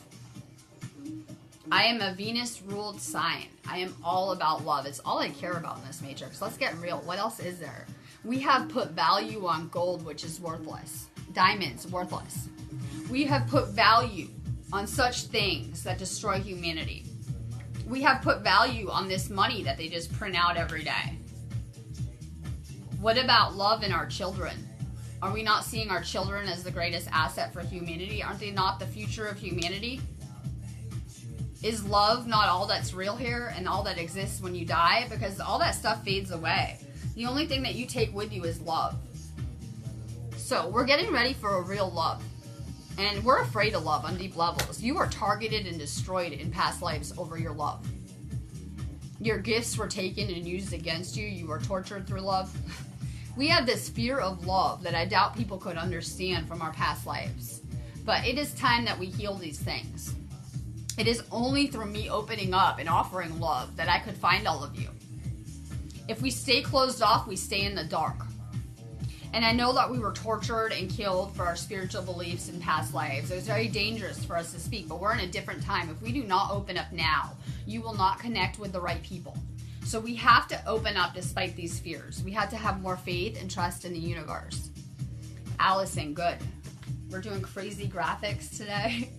I am a Venus-ruled sign. I am all about love. It's all I care about in this matrix. Let's get real. What else is there? We have put value on gold, which is worthless. Diamonds, worthless. We have put value on such things that destroy humanity. We have put value on this money that they just print out every day. What about love in our children? Are we not seeing our children as the greatest asset for humanity? Aren't they not the future of humanity? Is love not all that's real here and all that exists when you die? Because all that stuff fades away. The only thing that you take with you is love. So we're getting ready for a real love. And we're afraid of love on deep levels. You are targeted and destroyed in past lives over your love. Your gifts were taken and used against you. You were tortured through love. We have this fear of love that I doubt people could understand from our past lives. But it is time that we heal these things. It is only through me opening up and offering love that I could find all of you. If we stay closed off, we stay in the dark. And I know that we were tortured and killed for our spiritual beliefs in past lives. It was very dangerous for us to speak, but we're in a different time. If we do not open up now, you will not connect with the right people. So we have to open up despite these fears. We have to have more faith and trust in the universe. Allison, good. We're doing crazy graphics today.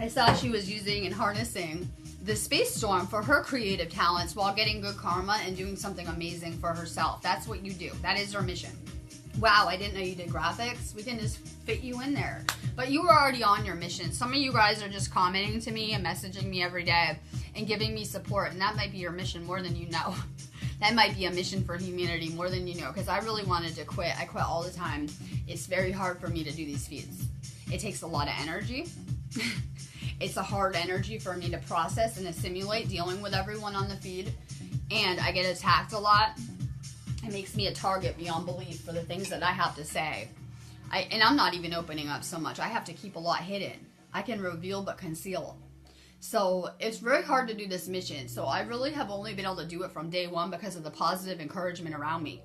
I saw she was using and harnessing the space storm for her creative talents while getting good karma and doing something amazing for herself. That's what you do. That is your mission. Wow, I didn't know you did graphics. We can just fit you in there. But you were already on your mission. Some of you guys are just commenting to me and messaging me every day and giving me support, and that might be your mission more than you know. That might be a mission for humanity more than you know, because I really wanted to quit. I quit all the time. It's very hard for me to do these feeds. It takes a lot of energy. It's a hard energy for me to process and assimilate dealing with everyone on the feed. And I get attacked a lot. It makes me a target beyond belief for the things that I have to say. And I'm not even opening up so much. I have to keep a lot hidden. I can reveal but conceal. So it's very hard to do this mission. So I really have only been able to do it from day one because of the positive encouragement around me.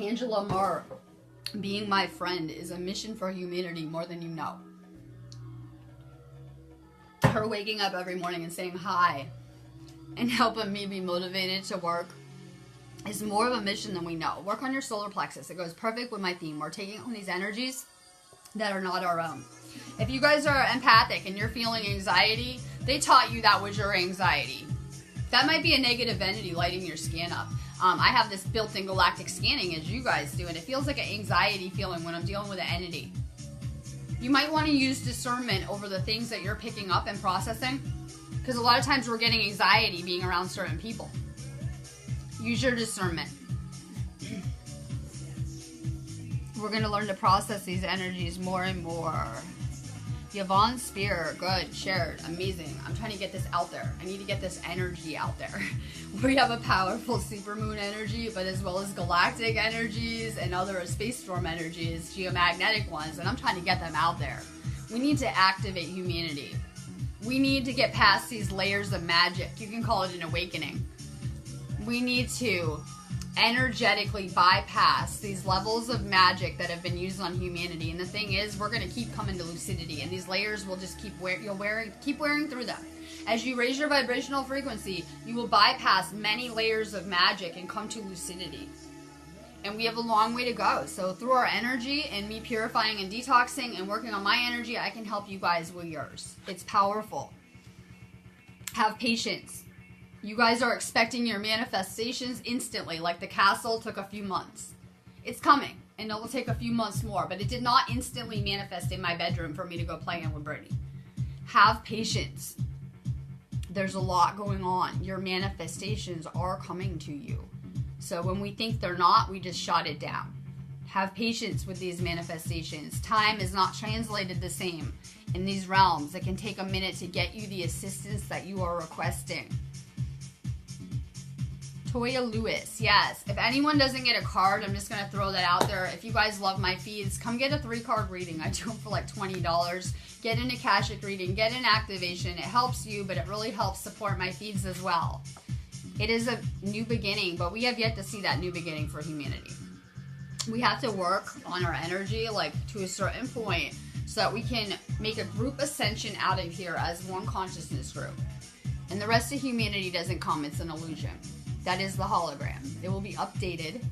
Angela Marr, being my friend is a mission for humanity more than you know. Her waking up every morning and saying hi and helping me be motivated to work is more of a mission than we know. Work on your solar plexus. It goes perfect with my theme. We're taking on these energies that are not our own. If you guys are empathic and you're feeling anxiety, they taught you that was your anxiety. That might be a negative entity lighting your scan up. I have this built-in galactic scanning as you guys do, and it feels like an anxiety feeling when I'm dealing with an entity. You might want to use discernment over the things that you're picking up and processing, because a lot of times we're getting anxiety being around certain people. Use your discernment. We're going to learn to process these energies more and more. Yvonne Spear, good, shared, amazing. I'm trying to get this out there. I need to get this energy out there. We have a powerful supermoon energy, but as well as galactic energies and other space storm energies, geomagnetic ones, and I'm trying to get them out there. We need to activate humanity. We need to get past these layers of magic. You can call it an awakening. We need to energetically bypass these levels of magic that have been used on humanity. And the thing is, we're going to keep coming to lucidity, and these layers will just keep wearing through them. As you raise your vibrational frequency, you will bypass many layers of magic and come to lucidity. And we have a long way to go. So through our energy and me purifying and detoxing and working on my energy, I can help you guys with yours. It's powerful. Have patience. You guys are expecting your manifestations instantly, like the castle took a few months. It's coming, and it will take a few months more, but it did not instantly manifest in my bedroom for me to go play in with Brittany. Have patience. There's a lot going on. Your manifestations are coming to you. So when we think they're not, we just shut it down. Have patience with these manifestations. Time is not translated the same in these realms. It can take a minute to get you the assistance that you are requesting. Toya Lewis, yes. If anyone doesn't get a card, I'm just going to throw that out there. If you guys love my feeds, come get a 3-card reading. I do them for like $20. Get an Akashic reading. Get an activation. It helps you, but it really helps support my feeds as well. It is a new beginning, but we have yet to see that new beginning for humanity. We have to work on our energy, like to a certain point, so that we can make a group ascension out of here as one consciousness group. And the rest of humanity doesn't come, it's an illusion. That is the hologram. It will be updated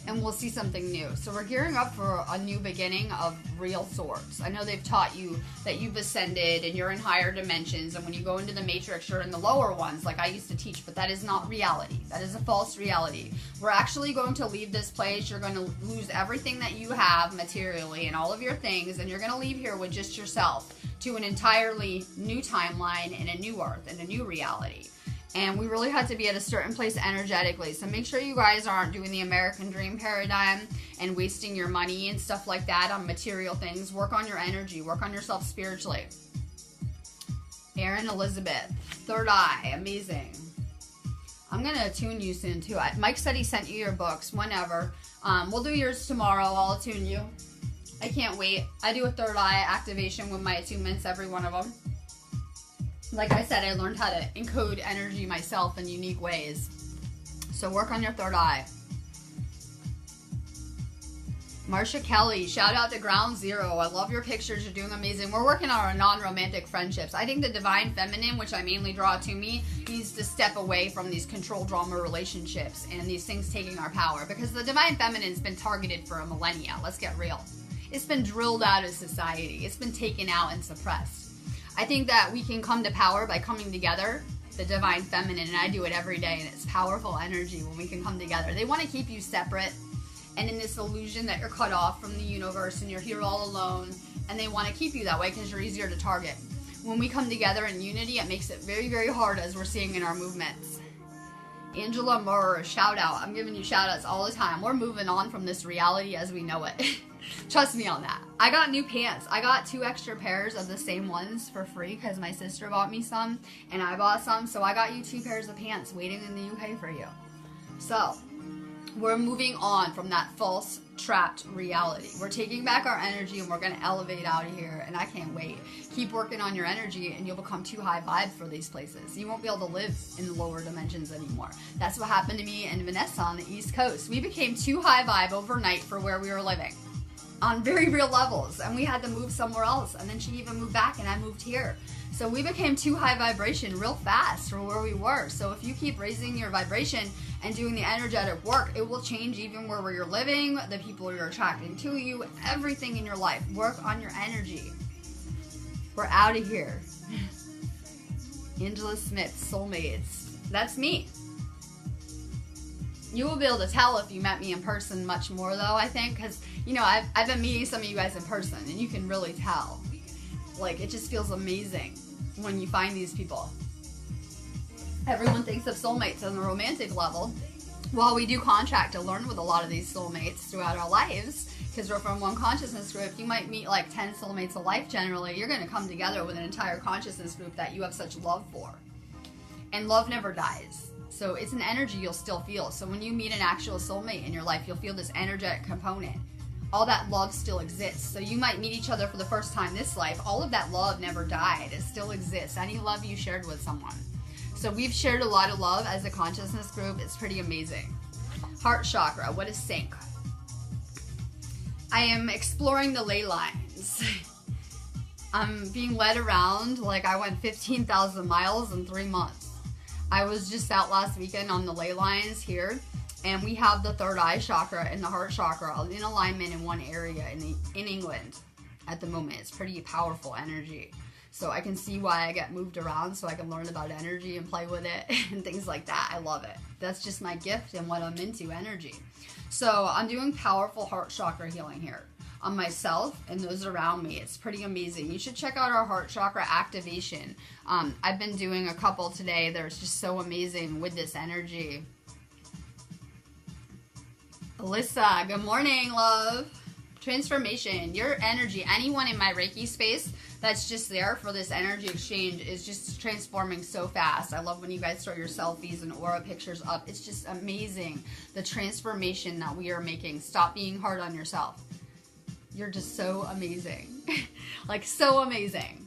and we'll see something new. So we're gearing up for a new beginning of real sorts. I know they've taught you that you've ascended and you're in higher dimensions, and when you go into the matrix, you're in the lower ones, like I used to teach, but that is not reality. That is a false reality. We're actually going to leave this place. You're going to lose everything that you have materially and all of your things, and you're going to leave here with just yourself to an entirely new timeline and a new earth and a new reality. And we really had to be at a certain place energetically. So make sure you guys aren't doing the American dream paradigm and wasting your money and stuff like that on material things. Work on your energy. Work on yourself spiritually. Aaron Elizabeth. Third eye. Amazing. I'm going to attune you soon too. Mike said he sent you your books. Whenever. We'll do yours tomorrow. I'll attune you. I can't wait. I do a third eye activation with my attunements, every one of them. Like I said, I learned how to encode energy myself in unique ways. So work on your third eye. Marsha Kelly, shout out to Ground Zero. I love your pictures. You're doing amazing. We're working on our non-romantic friendships. I think the divine feminine, which I mainly draw to me, needs to step away from these control drama relationships and these things taking our power. Because the divine feminine's been targeted for a millennia. Let's get real. It's been drilled out of society. It's been taken out and suppressed. I think that we can come to power by coming together, the divine feminine, and I do it every day, and it's powerful energy when we can come together. They want to keep you separate and in this illusion that you're cut off from the universe and you're here all alone, and they want to keep you that way because you're easier to target. When we come together in unity, it makes it very, very hard, as we're seeing in our movements. Angela Murr, shout out. I'm giving you shout outs all the time. We're moving on from this reality as we know it. Trust me on that. I got new pants. I got 2 extra pairs of the same ones for free because my sister bought me some and I bought some. So I got you 2 pairs of pants waiting in the UK for you. So we're moving on from that false, trapped reality. We're taking back our energy and we're going to elevate out of here, and I can't wait. Keep working on your energy and you'll become too high vibe for these places. You won't be able to live in the lower dimensions anymore. That's what happened to me and Vanessa on the East Coast. We became too high vibe overnight for where we were living on very real levels, and we had to move somewhere else, and then she even moved back and I moved here. So we became too high vibration real fast for where we were. So if you keep raising your vibration and doing the energetic work, it will change even where you're living, the people you're attracting to you, everything in your life. Work on your energy. We're out of here. Angela Smith, Soulmates. That's me. You will be able to tell if you met me in person much more, though, I think, because, you know, I've been meeting some of you guys in person, and you can really tell. Like, it just feels amazing when you find these people. Everyone thinks of soulmates on the romantic level. While we do contract to learn with a lot of these soulmates throughout our lives, because we're from one consciousness group, you might meet like 10 soulmates of life generally. You're going to come together with an entire consciousness group that you have such love for. And love never dies. So it's an energy you'll still feel. So when you meet an actual soulmate in your life, you'll feel this energetic component. All that love still exists. So you might meet each other for the first time this life. All of that love never died. It still exists. Any love you shared with someone. So we've shared a lot of love as a consciousness group. It's pretty amazing. Heart chakra. What is sync? I am exploring the ley lines. I'm being led around like I went 15,000 miles in 3 months. I was just out last weekend on the ley lines here. And we have the third eye chakra and the heart chakra in alignment in one area in England at the moment. It's pretty powerful energy. So I can see why I get moved around, so I can learn about energy and play with it and things like that. I love it. That's just my gift and what I'm into, energy. So I'm doing powerful heart chakra healing here on myself and those around me. It's pretty amazing. You should check out our heart chakra activation. I've been doing a couple today. They're just so amazing with this energy. Alyssa, good morning, love. Transformation, your energy, anyone in my Reiki space that's just there for this energy exchange is just transforming so fast. I love when you guys throw your selfies and aura pictures up. It's just amazing, the transformation that we are making. Stop being hard on yourself. You're just so amazing. Like, so amazing.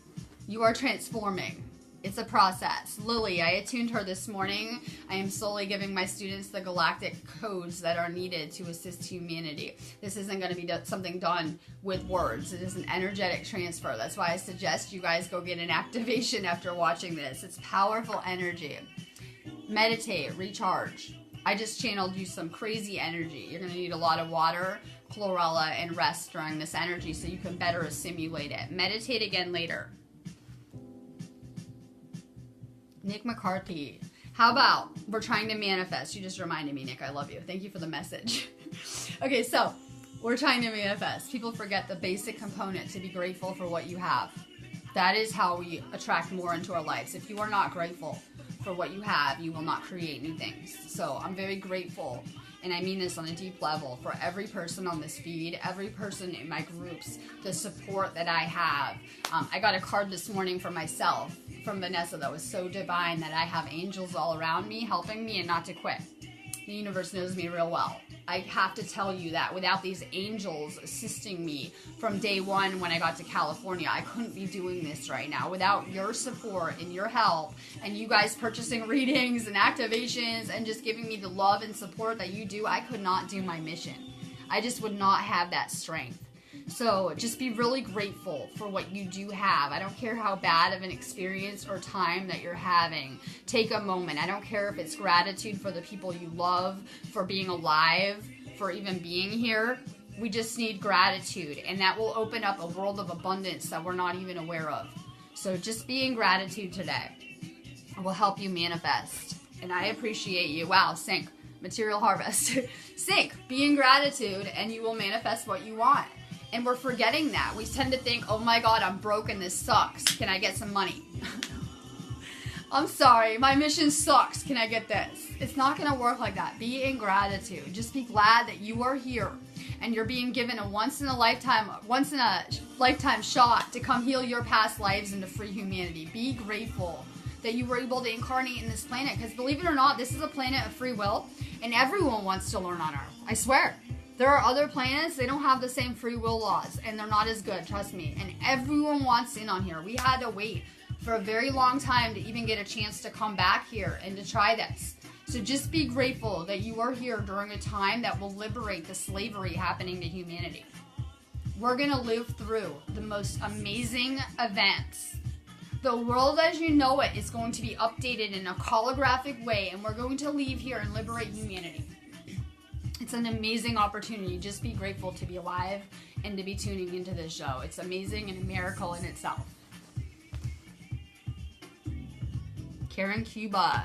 You are transforming It's a process. Lily, I attuned her this morning. I am slowly giving my students the galactic codes that are needed to assist humanity. This isn't going to be something done with words. It is an energetic transfer. That's why I suggest you guys go get an activation after watching this. It's powerful energy. Meditate, recharge. I just channeled you some crazy energy. You're going to need a lot of water, chlorella, and rest during this energy so you can better assimilate it. Meditate again later. Nick McCarthy. How about we're trying to manifest? You just reminded me, Nick. I love you. Thank you for the message. Okay, so we're trying to manifest. People forget the basic component to be grateful for what you have. That is how we attract more into our lives. If you are not grateful for what you have, you will not create new things. So I'm very grateful, and I mean this on a deep level, for every person on this feed, every person in my groups, the support that I have. I got a card this morning for myself from Vanessa that was so divine, that I have angels all around me helping me and not to quit. The universe knows me real well. I have to tell you that without these angels assisting me from day one when I got to California, I couldn't be doing this right now. Without your support and your help and you guys purchasing readings and activations and just giving me the love and support that you do, I could not do my mission. I just would not have that strength. So just be really grateful for what you do have. I don't care how bad of an experience or time that you're having. Take a moment. I don't care if it's gratitude for the people you love, for being alive, for even being here. We just need gratitude, and that will open up a world of abundance that we're not even aware of. So just be in gratitude today. It will help you manifest. And I appreciate you. Wow, sync. Material harvest. Sync. Be in gratitude, and you will manifest what you want. And we're forgetting that. We tend to think, oh my God, I'm broken, this sucks. Can I get some money? I'm sorry, my mission sucks. Can I get this? It's not going to work like that. Be in gratitude. Just be glad that you are here and you're being given a once in a lifetime shot to come heal your past lives into free humanity. Be grateful that you were able to incarnate in this planet, because believe it or not, this is a planet of free will, and everyone wants to learn on Earth. I swear. There are other planets, they don't have the same free will laws, and they're not as good, trust me. And everyone wants in on here. We had to wait for a very long time to even get a chance to come back here and to try this. So just be grateful that you are here during a time that will liberate the slavery happening to humanity. We're going to live through the most amazing events. The world as you know it is going to be updated in a holographic way, and we're going to leave here and liberate humanity. It's an amazing opportunity. Just be grateful to be alive and to be tuning into this show. It's amazing and a miracle in itself. Karen Cuba.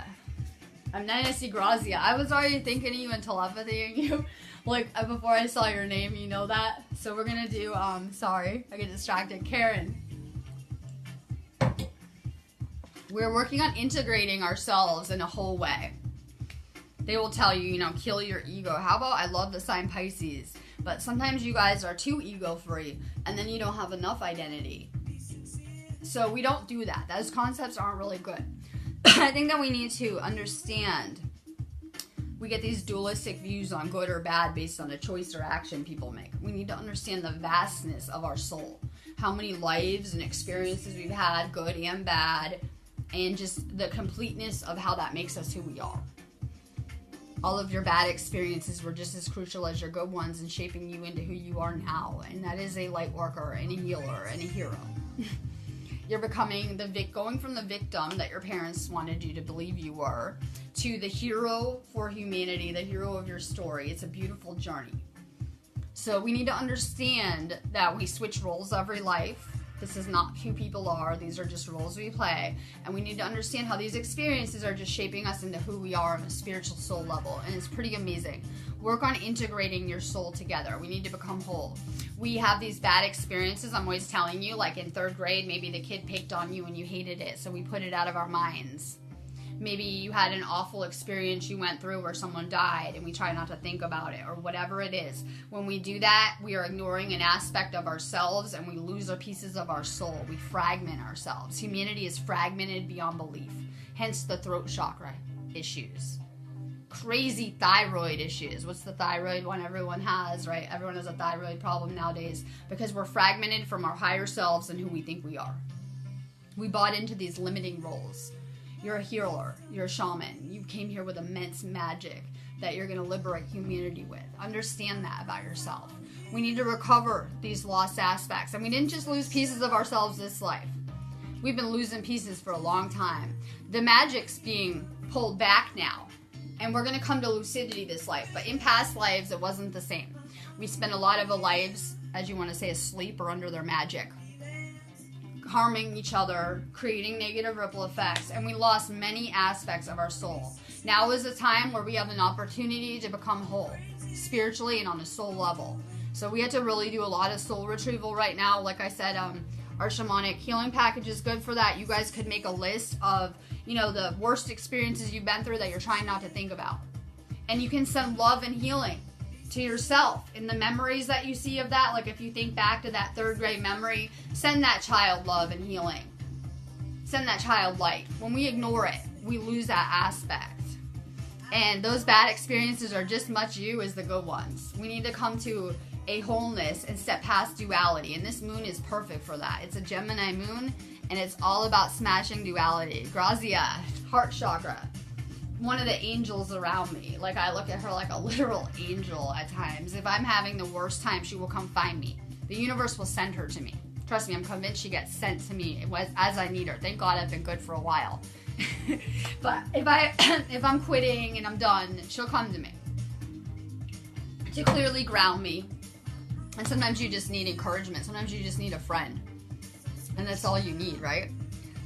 I'm Nancy Grazia. I was already thinking of you and telepathying you. Like, before I saw your name, you know that? So we're going to do, sorry, I get distracted. Karen. We're working on integrating ourselves in a whole way. They will tell you, kill your ego. How about, I love the sign Pisces, but sometimes you guys are too ego-free, and then you don't have enough identity. So we don't do that. Those concepts aren't really good. I think that we need to understand, we get these dualistic views on good or bad based on a choice or action people make. We need to understand the vastness of our soul. How many lives and experiences we've had, good and bad, and just the completeness of how that makes us who we are. All of your bad experiences were just as crucial as your good ones in shaping you into who you are now. And that is a light worker and a healer and a hero. You're becoming going from the victim that your parents wanted you to believe you were to the hero for humanity, the hero of your story. It's a beautiful journey. So we need to understand that we switch roles every life. This is not who people are. These are just roles we play. And we need to understand how these experiences are just shaping us into who we are on a spiritual soul level. And it's pretty amazing. Work on integrating your soul together. We need to become whole. We have these bad experiences. I'm always telling you, like in 3rd grade, maybe the kid picked on you and you hated it. So we put it out of our minds. Maybe you had an awful experience you went through where someone died and we try not to think about it, or whatever it is. When we do that, we are ignoring an aspect of ourselves and we lose our pieces of our soul. We fragment ourselves. Humanity is fragmented beyond belief. Hence the throat chakra issues. Crazy thyroid issues. What's the thyroid one everyone has, right? Everyone has a thyroid problem nowadays because we're fragmented from our higher selves and who we think we are. We bought into these limiting roles. You're a healer. You're a shaman. You came here with immense magic that you're going to liberate humanity with. Understand that about yourself. We need to recover these lost aspects. And we didn't just lose pieces of ourselves this life. We've been losing pieces for a long time. The magic's being pulled back now. And we're going to come to lucidity this life. But in past lives, it wasn't the same. We spent a lot of our lives, as you want to say, asleep or under their magic, harming each other, creating negative ripple effects, and we lost many aspects of our soul. Now is a time where we have an opportunity to become whole, spiritually and on a soul level. So we had to really do a lot of soul retrieval right now. Like I said, our shamanic healing package is good for that. You guys could make a list of, the worst experiences you've been through that you're trying not to think about. And you can send love and healing to yourself in the memories that you see of that. Like if you think back to that 3rd grade memory, send that child love and healing. Send that child light. When we ignore it, we lose that aspect. And those bad experiences are just much you as the good ones. We need to come to a wholeness and step past duality. And this moon is perfect for that. It's a Gemini moon, and it's all about smashing duality. Grazia, heart chakra. One of the angels around me. Like, I look at her like a literal angel at times. If I'm having the worst time, she will come find me. The universe will send her to me. Trust me, I'm convinced she gets sent to me as I need her. Thank God I've been good for a while. But if I'm quitting and I'm done, she'll come to me to clearly ground me. And sometimes you just need encouragement. Sometimes you just need a friend. And that's all you need, right?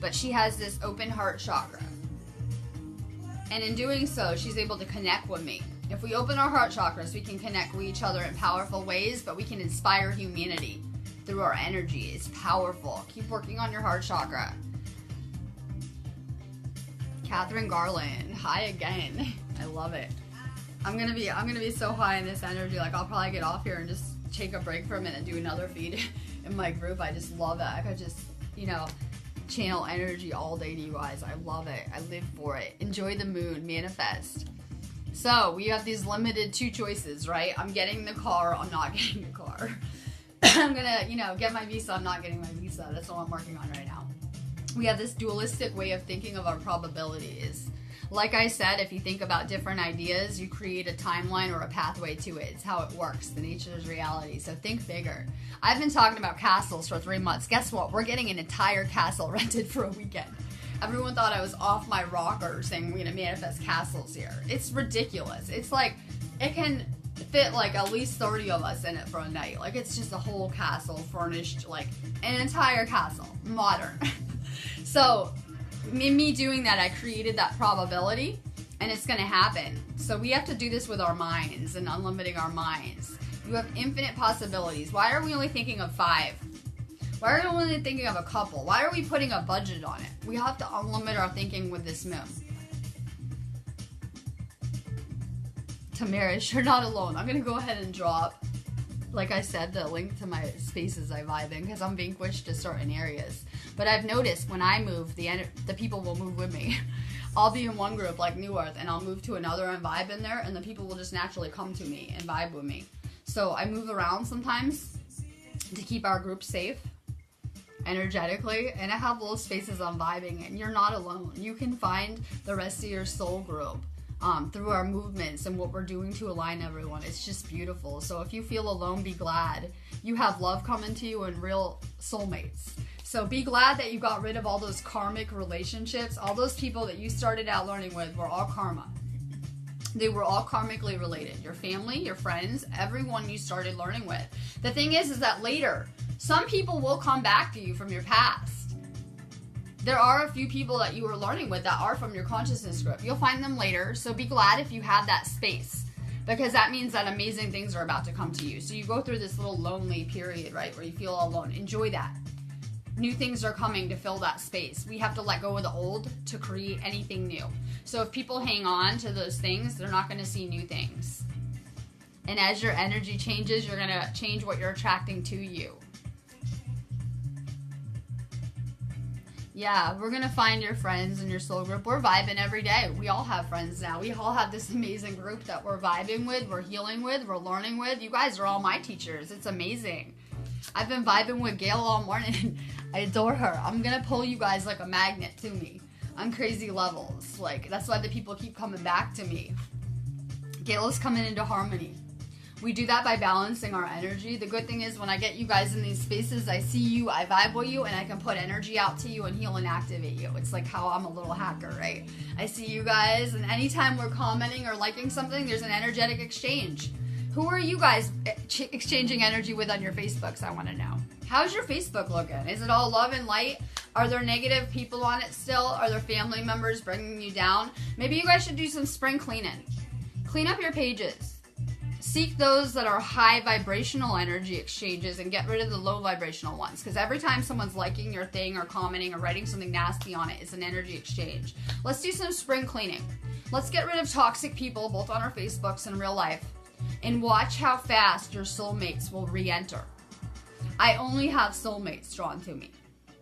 But she has this open heart chakra. And in doing so, she's able to connect with me. If we open our heart chakras, we can connect with each other in powerful ways, but we can inspire humanity through our energy. It's powerful. Keep working on your heart chakra. Catherine Garland, hi again. I love it. I'm gonna be so high in this energy. Like, I'll probably get off here and just take a break for a minute and do another feed in my group. I just love it. I could just, channel energy all day to you guys. I love it. I live for it. Enjoy the moon. Manifest. So we have these limited 2 choices, right? I'm getting the car. I'm not getting the car. I'm gonna, get my visa. I'm not getting my visa. That's what I'm working on right now. We have this dualistic way of thinking of our probabilities. Like I said, if you think about different ideas, you create a timeline or a pathway to it. It's how it works. The nature is reality. So think bigger. I've been talking about castles for 3 months. Guess what? We're getting an entire castle rented for a weekend. Everyone thought I was off my rocker saying we're going to manifest castles here. It's ridiculous. It's like, it can fit like at least 30 of us in it for a night. Like, it's just a whole castle furnished, like an entire castle. Modern. So in me doing that, I created that probability, and it's going to happen. So we have to do this with our minds and unlimiting our minds. You have infinite possibilities. Why are we only thinking of 5? Why are we only thinking of a couple? Why are we putting a budget on it? We have to unlimit our thinking with this moon. Tamarish, you're not alone. I'm going to go ahead and drop, like I said, the link to my spaces I vibe in, because I'm vanquished to certain areas. But I've noticed when I move, the people will move with me. I'll be in one group like New Earth, and I'll move to another and vibe in there, and the people will just naturally come to me and vibe with me. So I move around sometimes to keep our group safe energetically, and I have little spaces I'm vibing in. You're not alone. You can find the rest of your soul group through our movements and what we're doing to align everyone. It's just beautiful. So if you feel alone, be glad. You have love coming to you and real soulmates. So be glad that you got rid of all those karmic relationships. All those people that you started out learning with were all karma. They were all karmically related. Your family, your friends, everyone you started learning with. The thing is that later, some people will come back to you from your past. There are a few people that you were learning with that are from your consciousness group. You'll find them later, so be glad if you have that space, because that means that amazing things are about to come to you. So you go through this little lonely period, right, where you feel all alone. Enjoy that. New things are coming to fill that space. We have to let go of the old to create anything new. So if people hang on to those things, they're not going to see new things. And as your energy changes, you're going to change what you're attracting to you. Yeah, we're going to find your friends in your soul group. We're vibing every day. We all have friends now. We all have this amazing group that we're vibing with, we're healing with, we're learning with. You guys are all my teachers. It's amazing. I've been vibing with Gail all morning. I adore her. I'm gonna pull you guys like a magnet to me on crazy levels. Like, that's why the people keep coming back to me. Gail is coming into harmony. We do that by balancing our energy. The good thing is when I get you guys in these spaces, I see you, I vibe with you, and I can put energy out to you and heal and activate you. It's like how I'm a little hacker, right? I see you guys, and anytime we're commenting or liking something, there's an energetic exchange. Who are you guys exchanging energy with on your Facebooks? I want to know. How's your Facebook looking? Is it all love and light? Are there negative people on it still? Are there family members bringing you down? Maybe you guys should do some spring cleaning. Clean up your pages. Seek those that are high vibrational energy exchanges and get rid of the low vibrational ones. Because every time someone's liking your thing or commenting or writing something nasty on it, it's an energy exchange. Let's do some spring cleaning. Let's get rid of toxic people, both on our Facebooks and real life. And watch how fast your soulmates will re-enter. I only have soulmates drawn to me.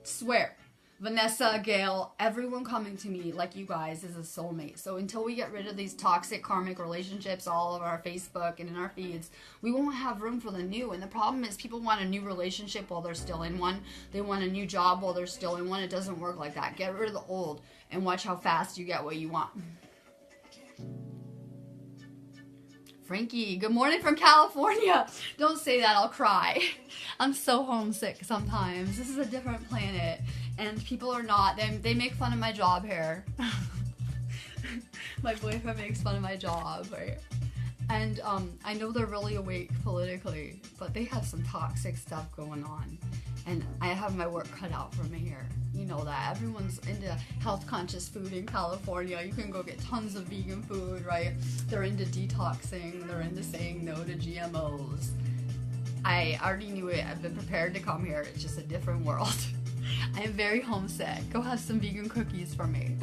Swear. Vanessa, Gail, everyone coming to me like you guys is a soulmate. So until we get rid of these toxic karmic relationships all over our Facebook and in our feeds, we won't have room for the new. And the problem is people want a new relationship while they're still in one. They want a new job while they're still in one. It doesn't work like that. Get rid of the old and watch how fast you get what you want. Frankie, good morning from California. Don't say that, I'll cry. I'm so homesick sometimes. This is a different planet. And people are not. They make fun of my job here. My boyfriend makes fun of my job, right? And I know they're really awake politically, but they have some toxic stuff going on. And I have my work cut out for me here. You know that. Everyone's into health conscious food in California. You can go get tons of vegan food, right? They're into detoxing. They're into saying no to GMOs. I already knew it. I've been prepared to come here. It's just a different world. I am very homesick. Go have some vegan cookies for me.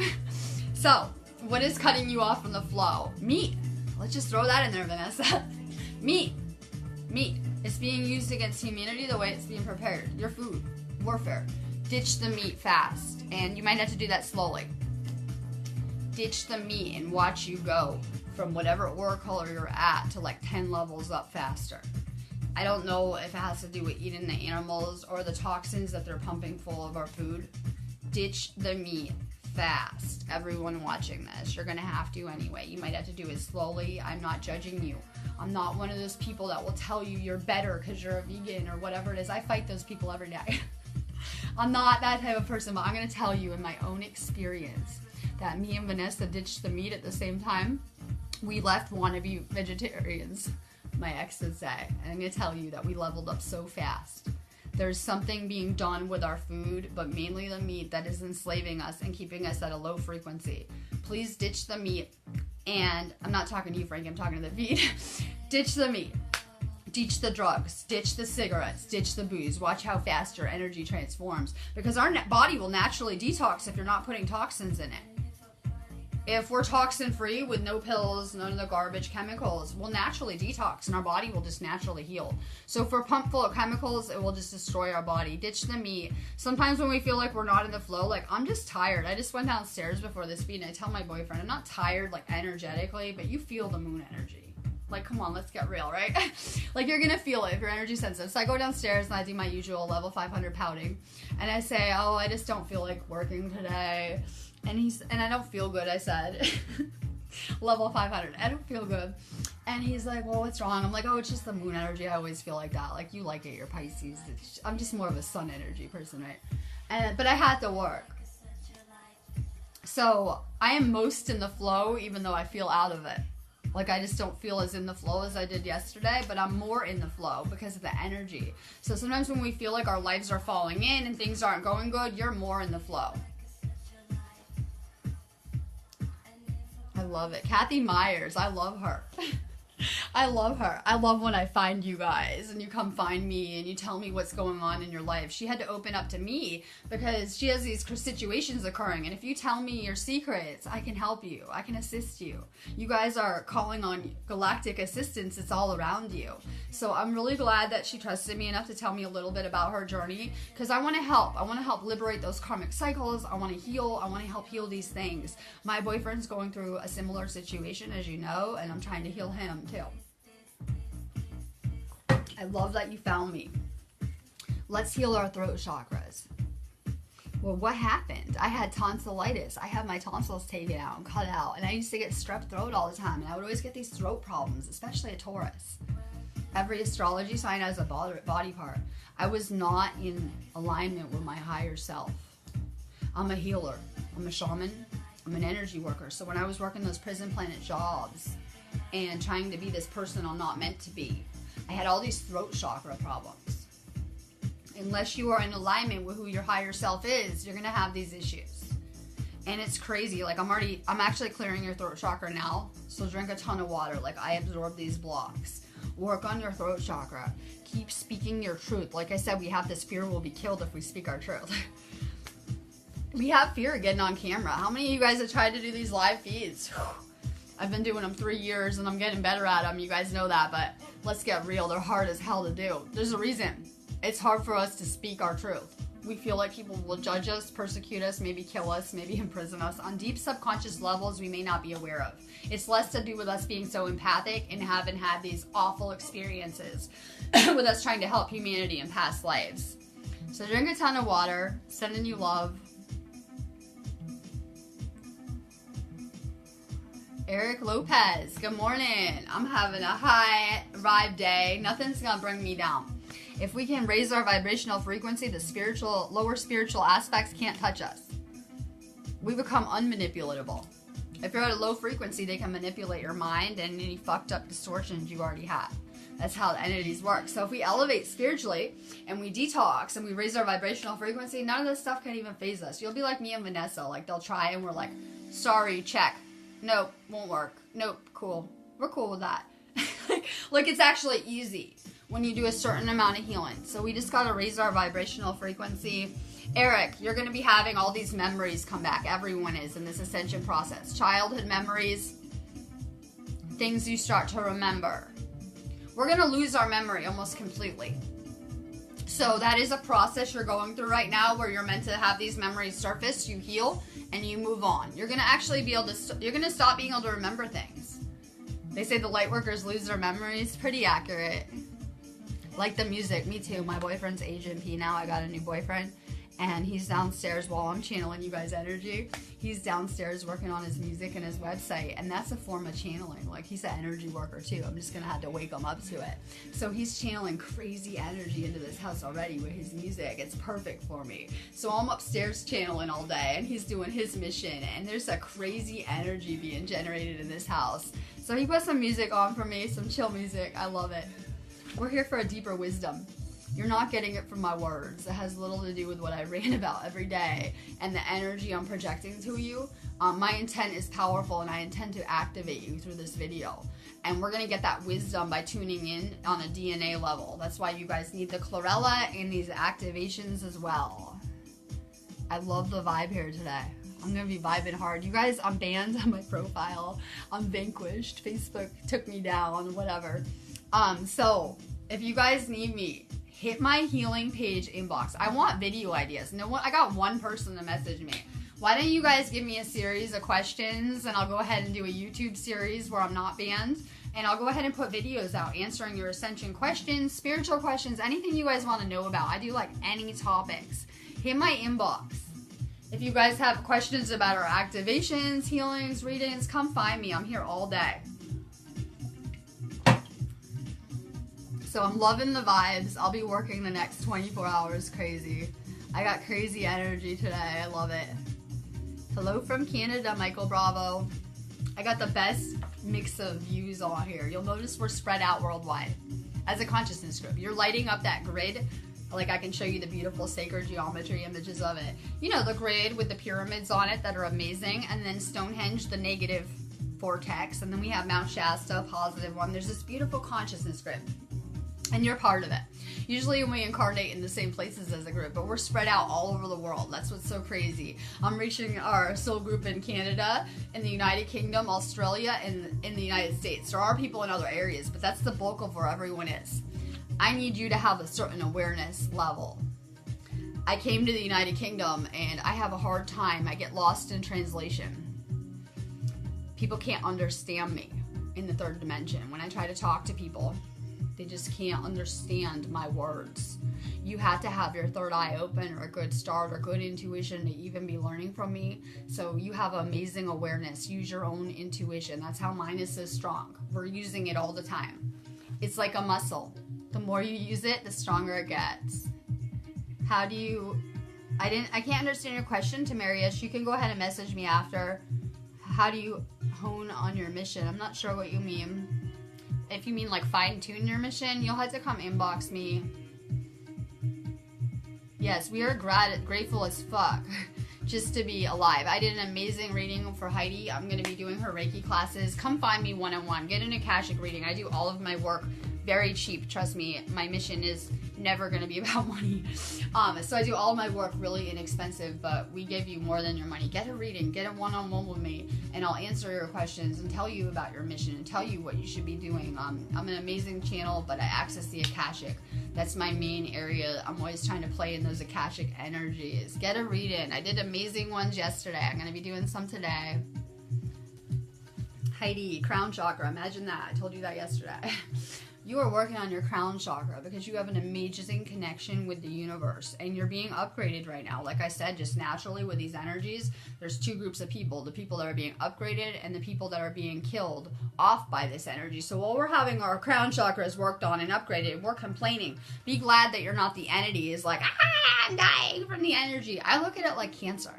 So, what is cutting you off from the flow? Meat. Let's just throw that in there, Vanessa. Meat. Meat. It's being used against humanity the way it's being prepared. Your food. Warfare. Ditch the meat fast. And you might have to do that slowly. Ditch the meat and watch you go from whatever aura color you're at to like 10 levels up faster. I don't know if it has to do with eating the animals or the toxins that they're pumping full of our food. Ditch the meat fast. Everyone watching this, you're gonna have to anyway. You might have to do it slowly. I'm not judging you. I'm not one of those people that will tell you you're better because you're a vegan or whatever it is. I fight those people every day. I'm not that type of person, but I'm gonna tell you in my own experience that me and Vanessa ditched the meat at the same time. We left wannabe vegetarians, my ex would say. And I'm gonna tell you that we leveled up so fast. There's something being done with our food, but mainly the meat, that is enslaving us and keeping us at a low frequency. Please ditch the meat. And I'm not talking to you, Frank, I'm talking to the feed. Ditch the meat. Ditch the drugs. Ditch the cigarettes. Ditch the booze. Watch how fast your energy transforms. Because our body will naturally detox if you're not putting toxins in it. If we're toxin free with no pills, none of the garbage chemicals, we'll naturally detox and our body will just naturally heal. So if we're pumped full of chemicals, it will just destroy our body. Ditch the meat. Sometimes when we feel like we're not in the flow, like I'm just tired. I just went downstairs before this feed and I tell my boyfriend, I'm not tired like energetically, but you feel the moon energy. Like, come on, let's get real, right? Like, you're gonna feel it if you're energy sensitive. So I go downstairs and I do my usual level 500 pouting. And I say, oh, I just don't feel like working today. And I don't feel good, I said. Level 500. I don't feel good. And he's like, well, what's wrong? I'm like, oh, it's just the moon energy. I always feel like that. Like, you like it, you're Pisces. I'm just more of a sun energy person, right? But I had to work. So I am most in the flow, even though I feel out of it. Like, I just don't feel as in the flow as I did yesterday, but I'm more in the flow because of the energy. So sometimes when we feel like our lives are falling in and things aren't going good, you're more in the flow. I love it. Kathy Myers, I love her. I love her. I love when I find you guys and you come find me and you tell me what's going on in your life. She had to open up to me because she has these situations occurring. And if you tell me your secrets, I can help you. I can assist you. You guys are calling on galactic assistance. It's all around you. So I'm really glad that she trusted me enough to tell me a little bit about her journey because I want to help. I want to help liberate those karmic cycles. I want to heal. I want to help heal these things. My boyfriend's going through a similar situation, as you know, and I'm trying to heal him too. I love that you found me. Let's heal our throat chakras. Well, what happened? I had tonsillitis. I had my tonsils taken out and cut out. And I used to get strep throat all the time. And I would always get these throat problems, especially a Taurus. Every astrology sign has a body part. I was not in alignment with my higher self. I'm a healer. I'm a shaman. I'm an energy worker. So when I was working those prison planet jobs and trying to be this person I'm not meant to be, I had all these throat chakra problems. Unless you are in alignment with who your higher self is, you're going to have these issues. And it's crazy. Like I'm actually clearing your throat chakra now. So drink a ton of water. Like I absorb these blocks. Work on your throat chakra. Keep speaking your truth. Like I said, we have this fear we'll be killed if we speak our truth. We have fear of getting on camera. How many of you guys have tried to do these live feeds? I've been doing them 3 years and I'm getting better at them. You guys know that, but let's get real. They're hard as hell to do. There's a reason. It's hard for us to speak our truth. We feel like people will judge us, persecute us, maybe kill us, maybe imprison us on deep subconscious levels we may not be aware of. It's less to do with us being so empathic and having had these awful experiences with us trying to help humanity in past lives. So drink a ton of water, sending you love. Eric Lopez, good morning. I'm having a high vibe day. Nothing's gonna bring me down. If we can raise our vibrational frequency, the lower spiritual aspects can't touch us. We become unmanipulatable. If you're at a low frequency, they can manipulate your mind and any fucked up distortions you already have. That's how the entities work. So if we elevate spiritually and we detox and we raise our vibrational frequency, none of this stuff can even phase us. You'll be like me and Vanessa. Like they'll try and we're like, sorry, check. Nope, won't work. Nope, cool. We're cool with that. Like it's actually easy when you do a certain amount of healing. So we just got to raise our vibrational frequency. Eric, you're going to be having all these memories come back. Everyone is in this ascension process. Childhood memories, things you start to remember. We're going to lose our memory almost completely. So that is a process you're going through right now where you're meant to have these memories surface, you heal, and you move on. You're going to actually be able to, you're going to stop being able to remember things. They say the light workers lose their memories. Pretty accurate. Like the music, me too. My boyfriend's Agent P now. I got a new boyfriend. And he's downstairs while I'm channeling you guys' energy. He's downstairs working on his music and his website. And that's a form of channeling. Like he's an energy worker too. I'm just going to have to wake him up to it. So he's channeling crazy energy into this house already with his music. It's perfect for me. So I'm upstairs channeling all day and he's doing his mission. And there's a crazy energy being generated in this house. So he put some music on for me, some chill music. I love it. We're here for a deeper wisdom. You're not getting it from my words. It has little to do with what I rant about every day and the energy I'm projecting to you. My intent is powerful and I intend to activate you through this video. And we're going to get that wisdom by tuning in on a DNA level. That's why you guys need the chlorella and these activations as well. I love the vibe here today. I'm going to be vibing hard. You guys, I'm banned on my profile. I'm vanquished. Facebook took me down, whatever. So if you guys need me, hit my healing page inbox. I want video ideas. I got one person to message me. Why don't you guys give me a series of questions and I'll go ahead and do a YouTube series where I'm not banned. And I'll go ahead and put videos out answering your ascension questions, spiritual questions, anything you guys want to know about. I do like any topics. Hit my inbox. If you guys have questions about our activations, healings, readings, come find me. I'm here all day. So I'm loving the vibes. I'll be working the next 24 hours crazy. I got crazy energy today. I love it. Hello from Canada, Michael Bravo. I got the best mix of views on here. You'll notice we're spread out worldwide as a consciousness group. You're lighting up that grid. Like I can show you the beautiful sacred geometry images of it. You know, the grid with the pyramids on it that are amazing. And then Stonehenge, the negative vortex. And then we have Mount Shasta, positive one. There's this beautiful consciousness grid. And you're part of it. Usually we incarnate in the same places as a group, but we're spread out all over the world. That's what's so crazy. I'm reaching our soul group in Canada, in the United Kingdom, Australia, and in the United States. There are people in other areas, but that's the bulk of where everyone is. I need you to have a certain awareness level. I came to the United Kingdom and I have a hard time. I get lost in translation. People can't understand me in the third dimension when I try to talk to people. They just can't understand my words. You have to have your third eye open, or a good start, or good intuition to even be learning from me. So you have amazing awareness. Use your own intuition. That's how mine is so strong. We're using it all the time. It's like a muscle. The more you use it, the stronger it gets. How do you... I can't understand your question, Tamarius. You can go ahead and message me after. How do you hone on your mission? I'm not sure what you mean. If you mean like fine-tune your mission, you'll have to come inbox me. Yes, we are grateful as fuck just to be alive. I did an amazing reading for Heidi. I'm going to be doing her Reiki classes. Come find me one-on-one. Get an Akashic reading. I do all of my work very cheap. Trust me, my mission is never going to be about money. So I do all my work really inexpensive, but we give you more than your money. Get a reading, get a one-on-one with me, and I'll answer your questions and tell you about your mission and tell you what you should be doing. I'm an amazing channel, but I access the Akashic. That's my main area. I'm always trying to play in those Akashic energies. Get a reading. I did amazing ones yesterday. I'm going to be doing some today. Heidi, crown chakra. Imagine that. I told you that yesterday. You are working on your crown chakra because you have an amazing connection with the universe, and you're being upgraded right now. Like I said, just naturally with these energies, there's two groups of people: the people that are being upgraded and the people that are being killed off by this energy. So while we're having our crown chakras worked on and upgraded, we're complaining. Be glad that you're not the entity is like, I'm dying from the energy. I look at it like cancer.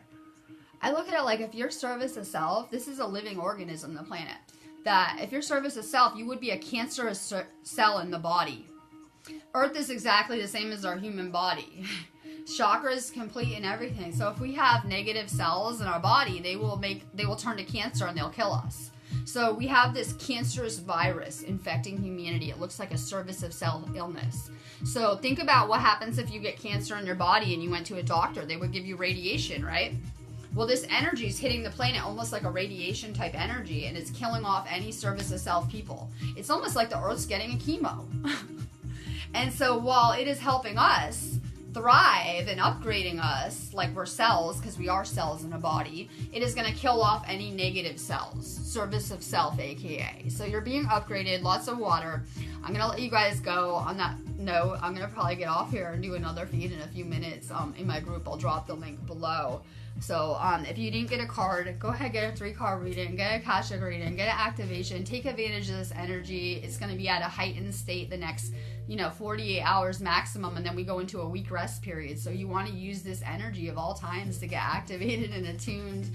I look at it like if your service is self, this is a living organism, the planet. That if your service is self, you would be a cancerous cell in the body. Earth is exactly the same as our human body. Chakras complete in everything. So if we have negative cells in our body, they will turn to cancer and they'll kill us. So we have this cancerous virus infecting humanity. It looks like a service of self illness. So think about what happens if you get cancer in your body and you went to a doctor. They would give you radiation, right? Well, this energy is hitting the planet almost like a radiation type energy, and it's killing off any service of self people. It's almost like the Earth's getting a chemo. And so while it is helping us thrive and upgrading us, like we're cells, because we are cells in a body, it is going to kill off any negative cells, service of self, aka. So you're being upgraded, lots of water. I'm going to let you guys go. On that note, I'm going to probably get off here and do another feed in a few minutes in my group. I'll drop the link below. So if you didn't get a card, go ahead, get a 3-card reading, get a Akashic reading, get an activation, take advantage of this energy. It's going to be at a heightened state the next 48 hours maximum, and then we go into a week rest period. So you want to use this energy of all times to get activated and attuned.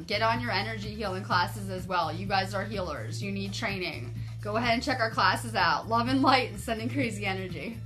Get on your energy healing classes as well. You guys are healers. You need training. Go ahead and check our classes out. Love and light and sending crazy energy.